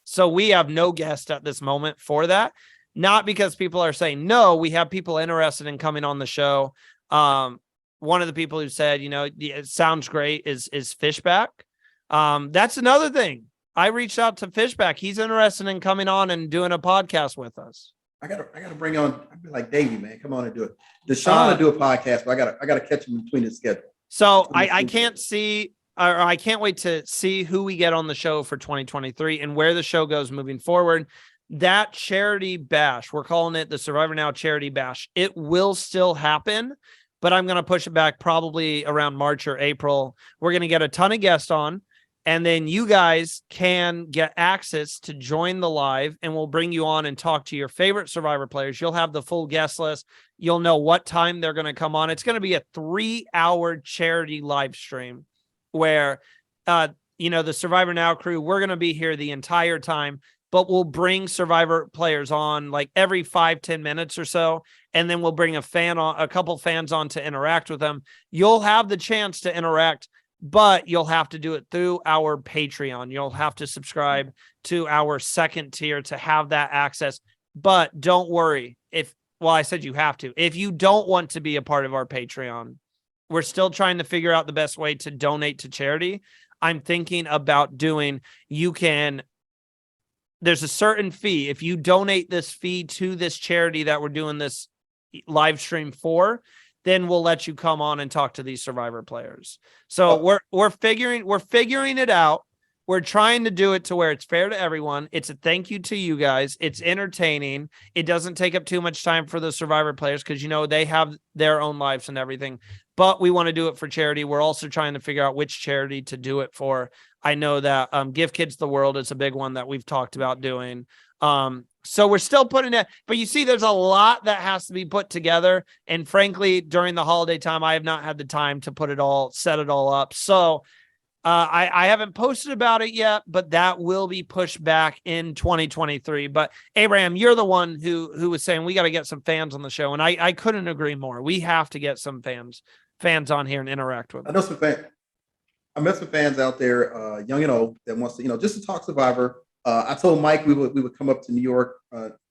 A: So we have no guest at this moment for that. Not because people are saying no, we have people interested in coming on the show. One of the people who said, it sounds great is Fishback. That's another thing. I reached out to Fishback. He's interested in coming on and doing a podcast with us.
B: I gotta bring on. I'd be like, Davey, man, come on and do it. Deshaun to do a podcast, but I gotta catch him between his schedule.
A: So I can't see, or I can't wait to see who we get on the show for 2023 and where the show goes moving forward. That charity bash, we're calling it the Survivor Now Charity Bash. It will still happen, but I'm going to push it back probably around March or April. We're going to get a ton of guests on, and then you guys can get access to join the live, and we'll bring you on and talk to your favorite Survivor players. You'll have the full guest list. You'll know what time they're going to come on. It's going to be a 3-hour charity live stream where, the Survivor Now crew, we're going to be here the entire time, but we'll bring Survivor players on like every 5-10 minutes or so. And then we'll bring a couple fans on to interact with them. You'll have the chance to interact, but you'll have to do it through our Patreon. You'll have to subscribe to our second tier to have that access. But don't worry. I said you have to. If you don't want to be a part of our Patreon, we're still trying to figure out the best way to donate to charity. I'm thinking about there's a certain fee. If you donate this fee to this charity that we're doing this live stream for, then we'll let you come on and talk to these Survivor players. So we're figuring it out. We're trying to do it to where it's fair to everyone. It's a thank you to you guys. It's entertaining. It doesn't take up too much time for the Survivor players because, they have their own lives and everything. But we want to do it for charity. We're also trying to figure out which charity to do it for. I know that Give Kids the World is a big one that we've talked about doing. So we're still putting it, but you see, there's a lot that has to be put together. And frankly, during the holiday time, I have not had the time to set it all up. So I haven't posted about it yet, but that will be pushed back in 2023. But Abraham, you're the one who was saying we got to get some fans on the show. And I couldn't agree more. We have to get some fans on here and interact with them.
B: I know some fans. I met some fans out there, young and old, that wants to, just to talk Survivor. I told Mike we would come up to New York,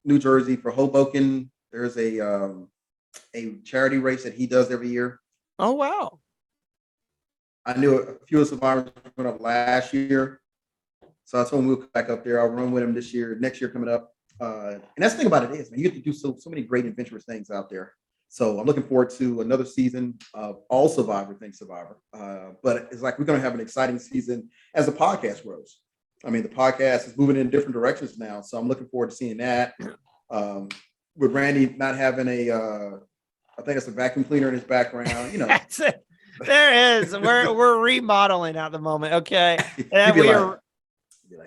B: New Jersey for Hoboken. There's a charity race that he does every year.
A: Oh, wow.
B: I knew a few of the Survivors went up last year. So I told him we'll come back up there. I'll run with him next year coming up. And that's the thing about it is, man, you get to do so many great adventurous things out there. So I'm looking forward to another season of all Survivor. But it's like we're going to have an exciting season as the podcast grows. I mean, the podcast is moving in different directions now, so I'm looking forward to seeing that. With Randy not having I think it's a vacuum cleaner in his background,
A: That's it. There is. We're remodeling at the moment. Okay. And
B: You'd be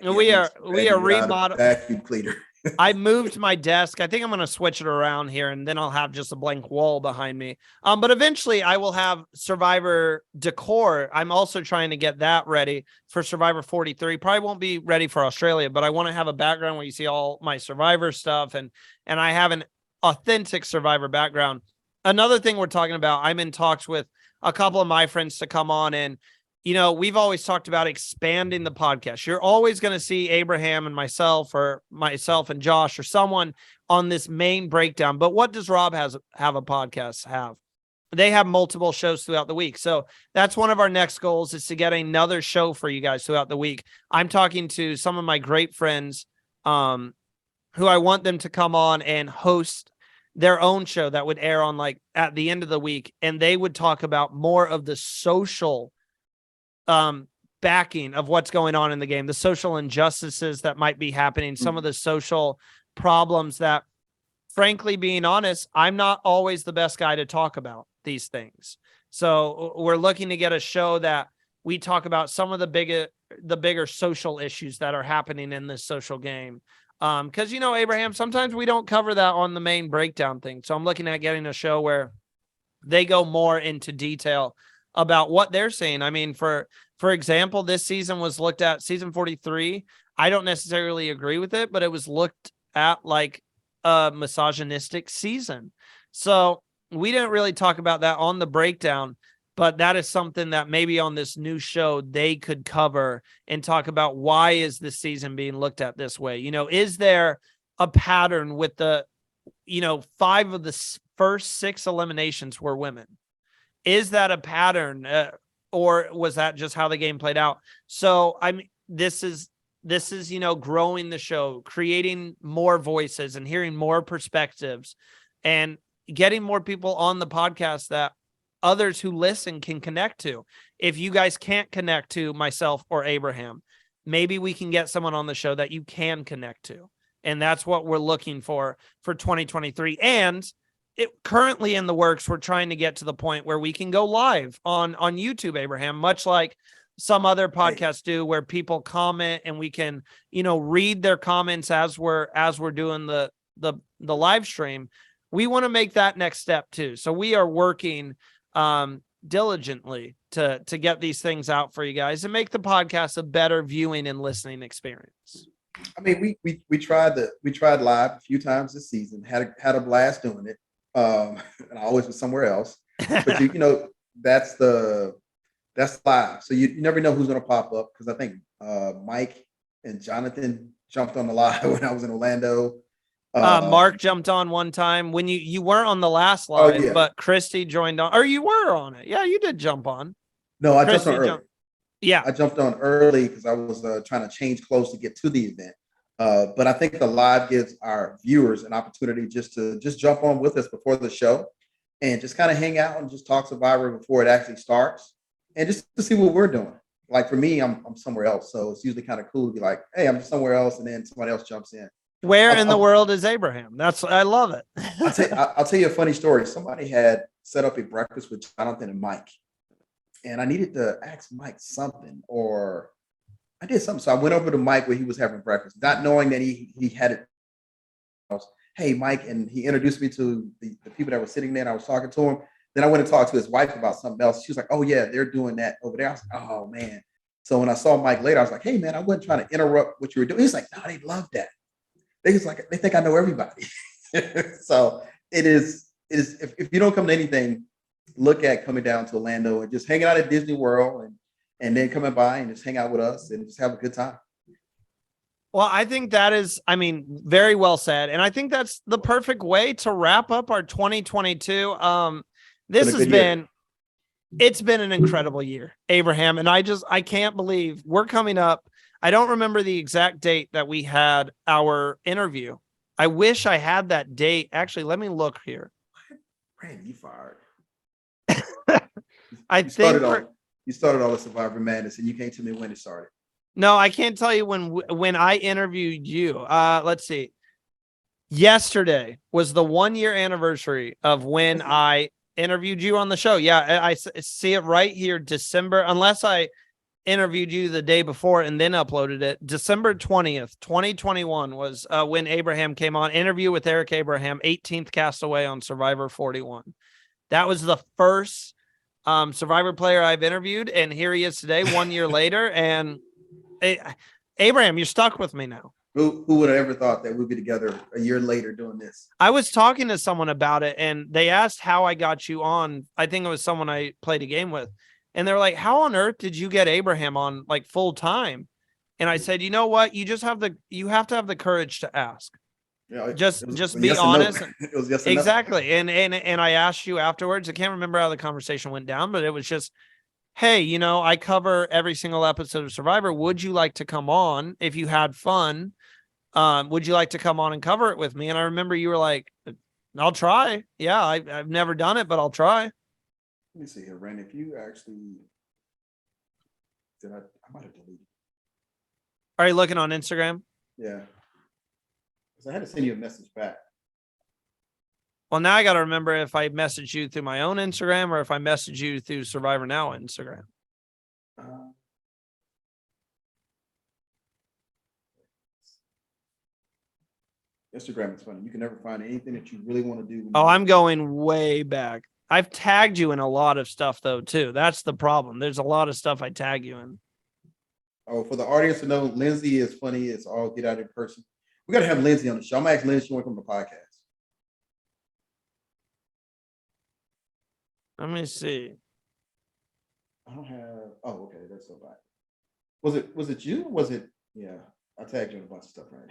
A: we are remodeling.
B: Vacuum cleaner.
A: I moved my desk. I think I'm going to switch it around here, and then I'll have just a blank wall behind me. But eventually I will have Survivor decor. I'm also trying to get that ready for Survivor 43. Probably won't be ready for Australia, but I want to have a background where you see all my Survivor stuff, and I have an authentic Survivor background. Another thing we're talking about, I'm in talks with a couple of my friends to come on, and we've always talked about expanding the podcast. You're always going to see Abraham and myself and Josh or someone on this main breakdown. But what does Rob have a podcast have? They have multiple shows throughout the week. So that's one of our next goals, is to get another show for you guys throughout the week. I'm talking to some of my great friends who I want them to come on and host their own show that would air on at the end of the week. And they would talk about more of the social backing of what's going on in the game, the social injustices that might be happening, some of the social problems that, frankly, being honest, I'm not always the best guy to talk about these things. So we're looking to get a show that we talk about some of the bigger social issues that are happening in this social game. Because, Abraham, sometimes we don't cover that on the main breakdown thing. So I'm looking at getting a show where they go more into detail about what they're saying. I mean, for example, this season was looked at, season 43. I don't necessarily agree with it, but it was looked at like a misogynistic season. So we didn't really talk about that on the breakdown, but that is something that maybe on this new show they could cover and talk about, why is this season being looked at this way? Is there a pattern with the, 5 of the first 6 eliminations were women? Is that a pattern, or was that just how the game played out? So this is growing the show, creating more voices and hearing more perspectives, and getting more people on the podcast that others who listen can connect to. If you guys can't connect to myself or Abraham, maybe we can get someone on the show that you can connect to. And that's what we're looking for 2023. And it currently in the works, we're trying to get to the point where we can go live on YouTube, Abraham, much like some other podcasts do, where people comment and we can, read their comments as we're doing the live stream. We want to make that next step too. So we are working diligently to get these things out for you guys and make the podcast a better viewing and listening experience.
B: I mean, we tried live a few times this season, had a blast doing it. And I always was somewhere else, but that's live. So you never know who's going to pop up. Cause I think, Mike and Jonathan jumped on the live when I was in Orlando.
A: Mark jumped on one time when you weren't on the last live, but Christy joined on, or you were on it. Yeah, you did jump on.
B: No, I jumped on early.
A: Yeah,
B: I jumped on early because I was trying to change clothes to get to the event. But I think the live gives our viewers an opportunity just to jump on with us before the show and just kind of hang out and just talk Survivor before it actually starts, and just to see what we're doing. Like for me, I'm somewhere else, so it's usually kind of cool to be like, hey, I'm somewhere else, and then somebody else jumps in.
A: Where in the world is Abraham? I love it.
B: I'll tell you a funny story. Somebody had set up a breakfast with Jonathan and Mike, and I needed to ask Mike something, or I did something. So I went over to Mike where he was having breakfast, not knowing that he had it. I was, hey, Mike, and he introduced me to the people that were sitting there, and I was talking to him. Then I went and talked to his wife about something else. She was like, oh, yeah, they're doing that over there. I was like, oh, man. So when I saw Mike later, I was like, hey, man, I wasn't trying to interrupt what you were doing. He's like, no, they love that. They think I know everybody. So it is if you don't come to anything, look at coming down to Orlando and just hanging out at Disney World and then coming by and just hang out with us and just have a good time.
A: Well, I think that is, very well said. And I think that's the perfect way to wrap up our 2022. It's been an incredible year, Abraham. And I can't believe we're coming up. I don't remember the exact date that we had our interview. I wish I had that date. Actually, let me look here.
B: Randy, you fired.
A: You started
B: all the Survivor Madness, and you can't tell me when it started.
A: No, I can't tell you when I interviewed you. Let's see. Yesterday was the 1 year anniversary of when I interviewed you on the show. Yeah, I see it right here, December, unless I interviewed you the day before and then uploaded it. December 20th, 2021 was when Abraham came on. Interview with Eric Abraham, 18th castaway on Survivor 41. That was the first Survivor player I've interviewed, and here he is today, 1 year later. And Abraham, you're stuck with me now.
B: Who would have ever thought that we'd be together a year later doing this?
A: I was talking to someone about it, and they asked how I got you on. I think it was someone I played a game with. And they're like, how on earth did you get Abraham on like full time? And I said, you know what? You have to have the courage to ask.
B: Yeah,
A: just be yes honest. No.
B: It was yes
A: exactly. No. And I asked you afterwards. I can't remember how the conversation went down, but it was just, hey, you know, I cover every single episode of Survivor. Would you like to come on if you had fun? Would you like to come on and cover it with me? And I remember you were like, I'll try. Yeah, I've never done it, but I'll try.
B: Let me see here, Randy. If you actually did, I might have deleted.
A: Are you looking on Instagram?
B: Yeah. Because I had to send you a message back.
A: Well, now I got to remember if I message you through my own Instagram or if I message you through Survivor Now Instagram.
B: Instagram is funny. You can never find anything that you really want to do.
A: Oh, I'm going way back. I've tagged you in a lot of stuff, though, too. That's the problem. There's a lot of stuff I tag you in.
B: Oh, for the audience to know, Lindsay is funny. It's all get out in person. We got to have Lindsay on the show. I'm going to ask Lindsay if she want to come to the podcast.
A: Let me see.
B: I don't have. Oh, okay. That's so bad. Was it you? Or was it? Yeah. I tagged you in a bunch of stuff, right?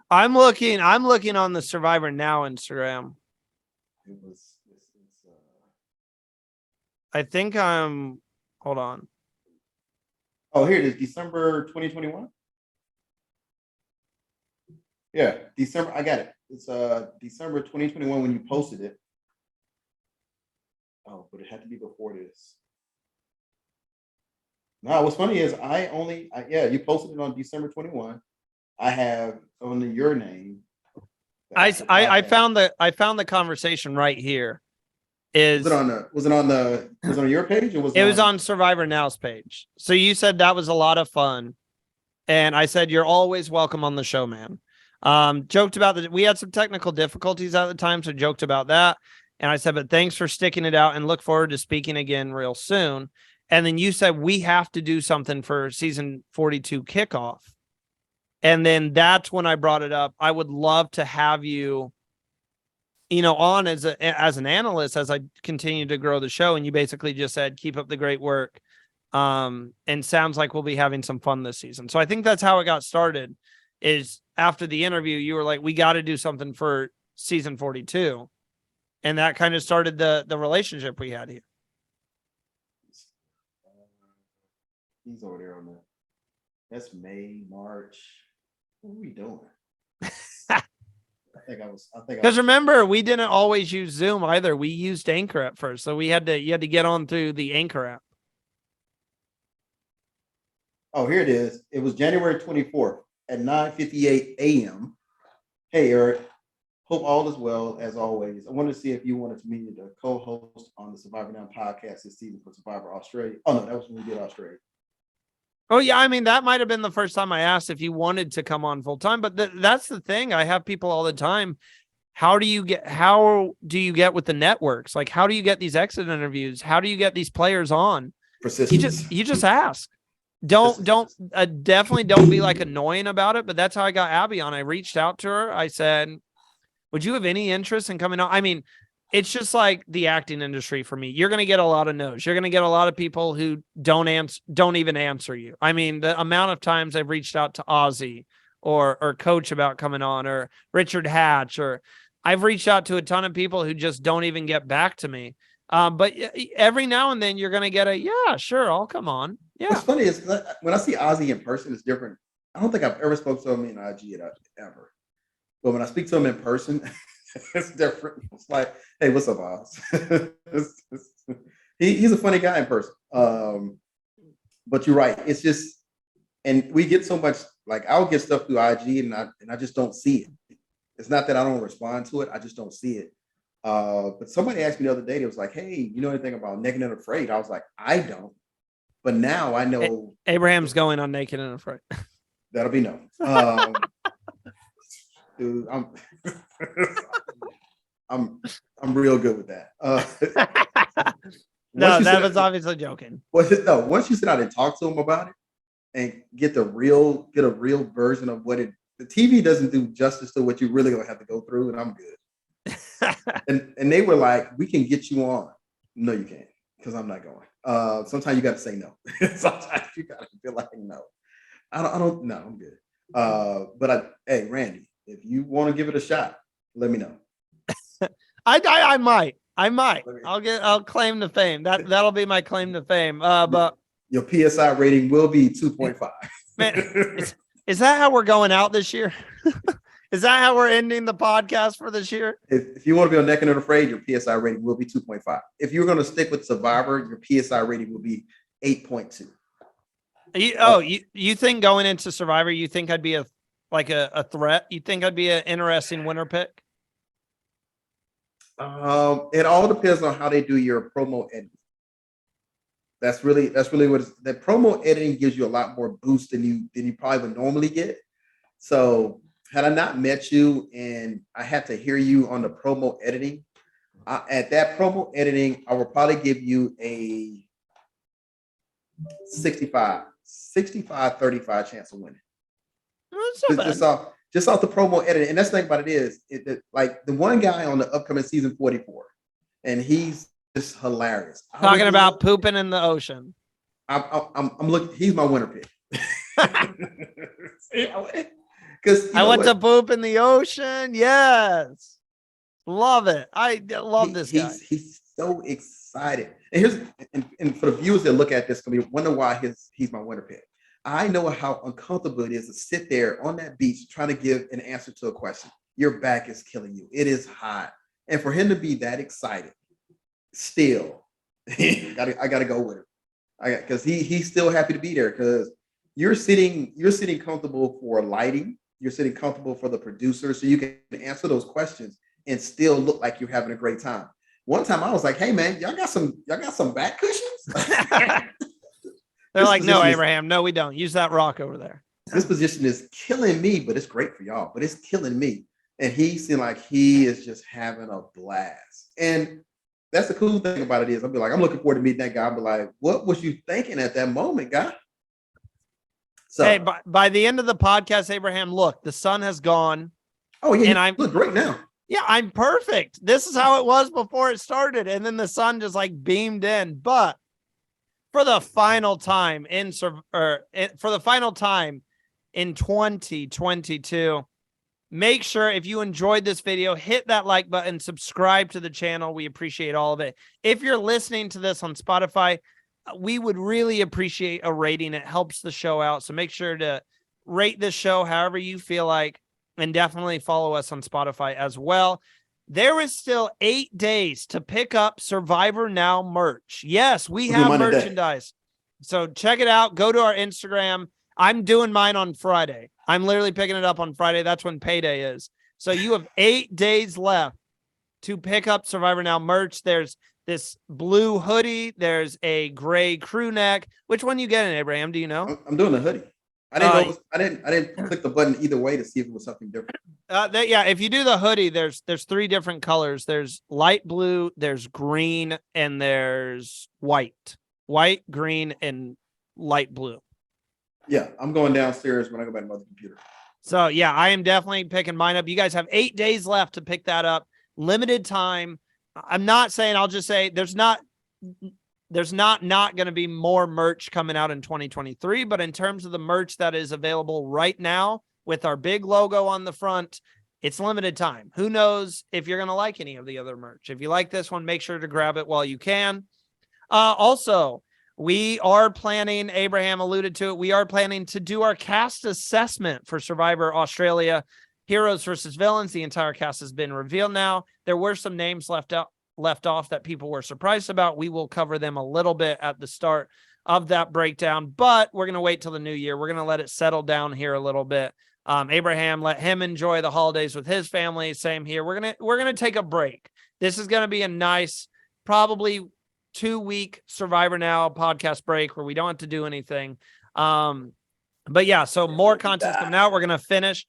A: I'm looking on the Survivor Now Instagram.
B: It was.
A: I think I'm. Hold on.
B: Oh, here it is. December 2021. Yeah, December. I got it. It's December 2021 when you posted it. Oh, but it had to be before this. No, what's funny is you posted it on December 21. I have only your name.
A: I found the conversation right here. Was it
B: on your page or was
A: it was on Survivor Now's page? So you said that was a lot of fun. And I said, you're always welcome on the show, man. Joked about that. We had some technical difficulties at the time, so joked about that. And I said, but thanks for sticking it out and look forward to speaking again real soon. And then you said, we have to do something for season 42 kickoff. And then that's when I brought it up. I would love to have you, on as an analyst, as I continue to grow the show. And you basically just said, keep up the great work. And sounds like we'll be having some fun this season. So I think that's how it got started, is after the interview, you were like, we got to do something for season 42. And that kind of started the relationship we had here.
B: He's over there on that's May, March. What are we doing?
A: Because remember, we didn't always use Zoom either. We used Anchor at first. So you had to get on through the Anchor app.
B: Oh, here it is. It was January 24th at 9:58 a.m. Hey, Eric. Hope all is well, as always. I wanted to see if you wanted me to co-host on the Survivor Now podcast this season for Survivor Australia. Oh, no, that was when we did Australia.
A: Oh, yeah. I mean, that might have been the first time I asked if you wanted to come on full time. But that's the thing. I have people all the time. How do you get with the networks? Like, how do you get these exit interviews? How do you get these players on?
B: Persistence.
A: You just ask. Definitely don't be like annoying about it. But that's how I got Abby on. I reached out to her. I said, would you have any interest in coming on? I mean, it's just like the acting industry for me. You're going to get a lot of no's. You're going to get a lot of people who don't even answer you. I mean, the amount of times I've reached out to Ozzy or Coach about coming on, or Richard Hatch, or I've reached out to a ton of people who just don't even get back to me. But every now and then you're going to get yeah, sure, I'll come on. Yeah.
B: What's funny is when I see Ozzy in person, it's different. I don't think I've ever spoke to him in IG ever. But when I speak to him in person, it's different. It's like, hey, what's up, Oz? He's a funny guy in person. but you're right. It's just, and we get so much, like I'll get stuff through IG and I just don't see it. It's not that I don't respond to it. I just don't see it. But somebody asked me the other day, it was like, hey, you know anything about Naked and Afraid? I was like, I don't. But now I know
A: Abraham's going on Naked and Afraid.
B: that'll be no. Dude, I'm real good with that.
A: No, that was obviously joking.
B: Once you sit down and talk to them about it and get a real version of what the TV doesn't do justice to what you really gonna have to go through, and I'm good. and they were like, we can get you on. No, you can't, because I'm not going. Sometimes you got to say no. Sometimes you got to feel like no. I don't. No, I'm good. Hey, Randy, if you want to give it a shot, let me know.
A: I might. I'll claim the fame. That'll be my claim to fame. But
B: your PSI rating will be 2.5.
A: Man, is that how we're going out this year? Is that how we're ending the podcast for this year?
B: If you want to be on Naked and Afraid, your PSI rating will be 2.5. If you're going to stick with Survivor, your PSI rating will be 8.2.
A: You think going into Survivor, you think I'd be a threat? You think I'd be an interesting winner pick?
B: It all depends on how they do your promo editing. That's really what that promo editing gives you a lot more boost than you probably would normally get. So had I not met you and I had to hear you on the promo editing, at that promo editing, I would probably give you a 35 35 chance of winning. Just off the promo editing. And that's the thing about it is, like the one guy on the upcoming season 44, and he's just hilarious.
A: Talking about pooping in the ocean.
B: I'm looking. He's my winner pick.
A: Because I want to poop in the ocean. Yes, love it. I love this guy.
B: He's so excited. And for the viewers that look at this, can be wonder why he's my winner pick. I know how uncomfortable it is to sit there on that beach trying to give an answer to a question. Your back is killing you. It is hot, and for him to be that excited, still, I gotta go with him. Because he's still happy to be there. Because you're sitting comfortable for lighting. You're sitting comfortable for the producer, so you can answer those questions and still look like you're having a great time. One time I was like, "Hey man, y'all got some back cushions?"
A: They're like, "No, Abraham, no, we don't. Use that rock over there."
B: This position is killing me, but it's great for y'all. But it's killing me, and he seemed like he is just having a blast. And that's the cool thing about it is, I'll be like, I'm looking forward to meeting that guy. I'll be like, what was you thinking at that moment, guy?
A: So, hey, by the end of the podcast, Abraham, look, the sun has gone.
B: Oh yeah,
A: and I
B: look great now.
A: Yeah, I'm perfect. This is how it was before it started, and then the sun just like beamed in. But for the final time in 2022, make sure if you enjoyed this video, hit that like button, subscribe to the channel. We appreciate all of it. If you're listening to this on Spotify, we would really appreciate a rating. It helps the show out. So make sure to rate this show however you feel like, and definitely follow us on Spotify as well. There is still 8 days to pick up Survivor Now merch. Yes, we have merchandise. So check it out. Go to our Instagram. I'm doing mine on Friday. I'm literally picking it up on Friday. That's when payday is. So you have 8 days left to pick up Survivor Now merch. There's this blue hoodie. There's a gray crew neck. Which one you getting, Abraham? Do you know?
B: I'm doing the hoodie. I didn't know. I didn't click the button either way to see if it was something different.
A: Yeah, if you do the hoodie, there's 3 different colors. There's light blue, there's green, and there's white. White, green, and light blue.
B: Yeah, I'm going downstairs when I go back to my computer.
A: So yeah, I am definitely picking mine up. You guys have 8 days left to pick that up. Limited time. I'm not saying, I'll just say there's not going to be more merch coming out in 2023, but in terms of the merch that is available right now with our big logo on the front, it's limited time. Who knows if you're going to like any of the other merch. If you like this one, make sure to grab it while you can. Also, we are planning, Abraham alluded to it, we are planning to do our cast assessment for Survivor Australia, Heroes versus Villains. The entire cast has been revealed now. There were some names left off that people were surprised about. We will cover them a little bit at the start of that breakdown, but we're going to wait till the new year. We're going to let it settle down here a little bit. Abraham, let him enjoy the holidays with his family. Same here. We're going to take a break. This is going to be a nice, probably 2-week Survivor Now podcast break where we don't have to do anything. But yeah, so more content coming out. We're going to finish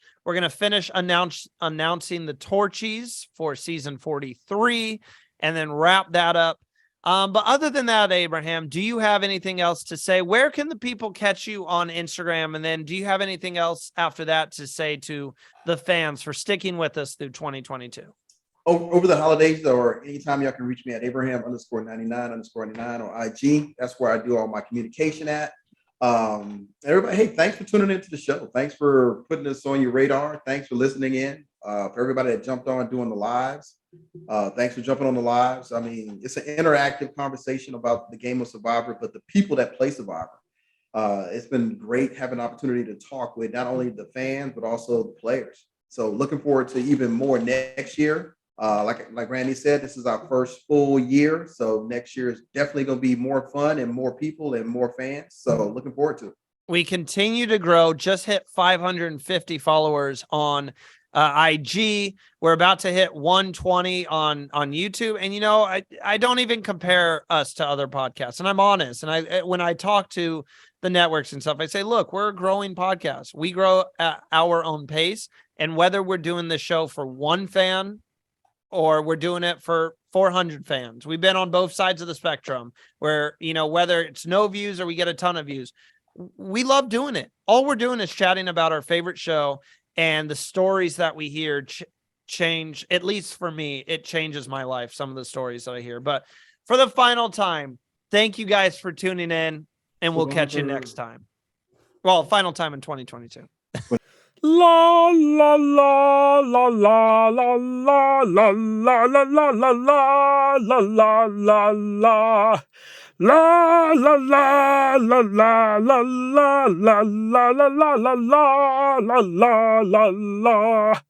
A: announcing the Torchies for season 43 and then wrap that up. But other than that, Abraham, do you have anything else to say? Where can the people catch you on Instagram? And then do you have anything else after that to say to the fans for sticking with us through 2022?
B: Over the holidays or anytime y'all can reach me at Abraham_99_99 on IG. That's where I do all my communication at. Everybody, hey, thanks for tuning into the show. Thanks for putting this on your radar. Thanks for listening in. For everybody that jumped on doing the lives, thanks for jumping on the lives. I mean, it's an interactive conversation about the game of Survivor, but the people that play Survivor. It's been great having an opportunity to talk with not only the fans, but also the players. So looking forward to even more next year. Like Randy said, this is our first full year. So next year is definitely going to be more fun and more people and more fans. So looking forward to it.
A: We continue to grow. Just hit 550 followers on IG. We're about to hit 120 on YouTube. And, you know, I don't even compare us to other podcasts. And I'm honest. And when I talk to the networks and stuff, I say, look, we're a growing podcast. We grow at our own pace. And whether we're doing this show for one fan or we're doing it for 400 fans, we've been on both sides of the spectrum where, you know, whether it's no views or we get a ton of views, we love doing it. All we're doing is chatting about our favorite show, and the stories that we hear change, at least for me, it changes my life, some of the stories that I hear. But for the final time, thank you guys for tuning in, and we'll catch you next time. Well, final time in 2022.
C: La la la la la la la la la la la la la la la la la. La la la la la la la la la la la la la la la la.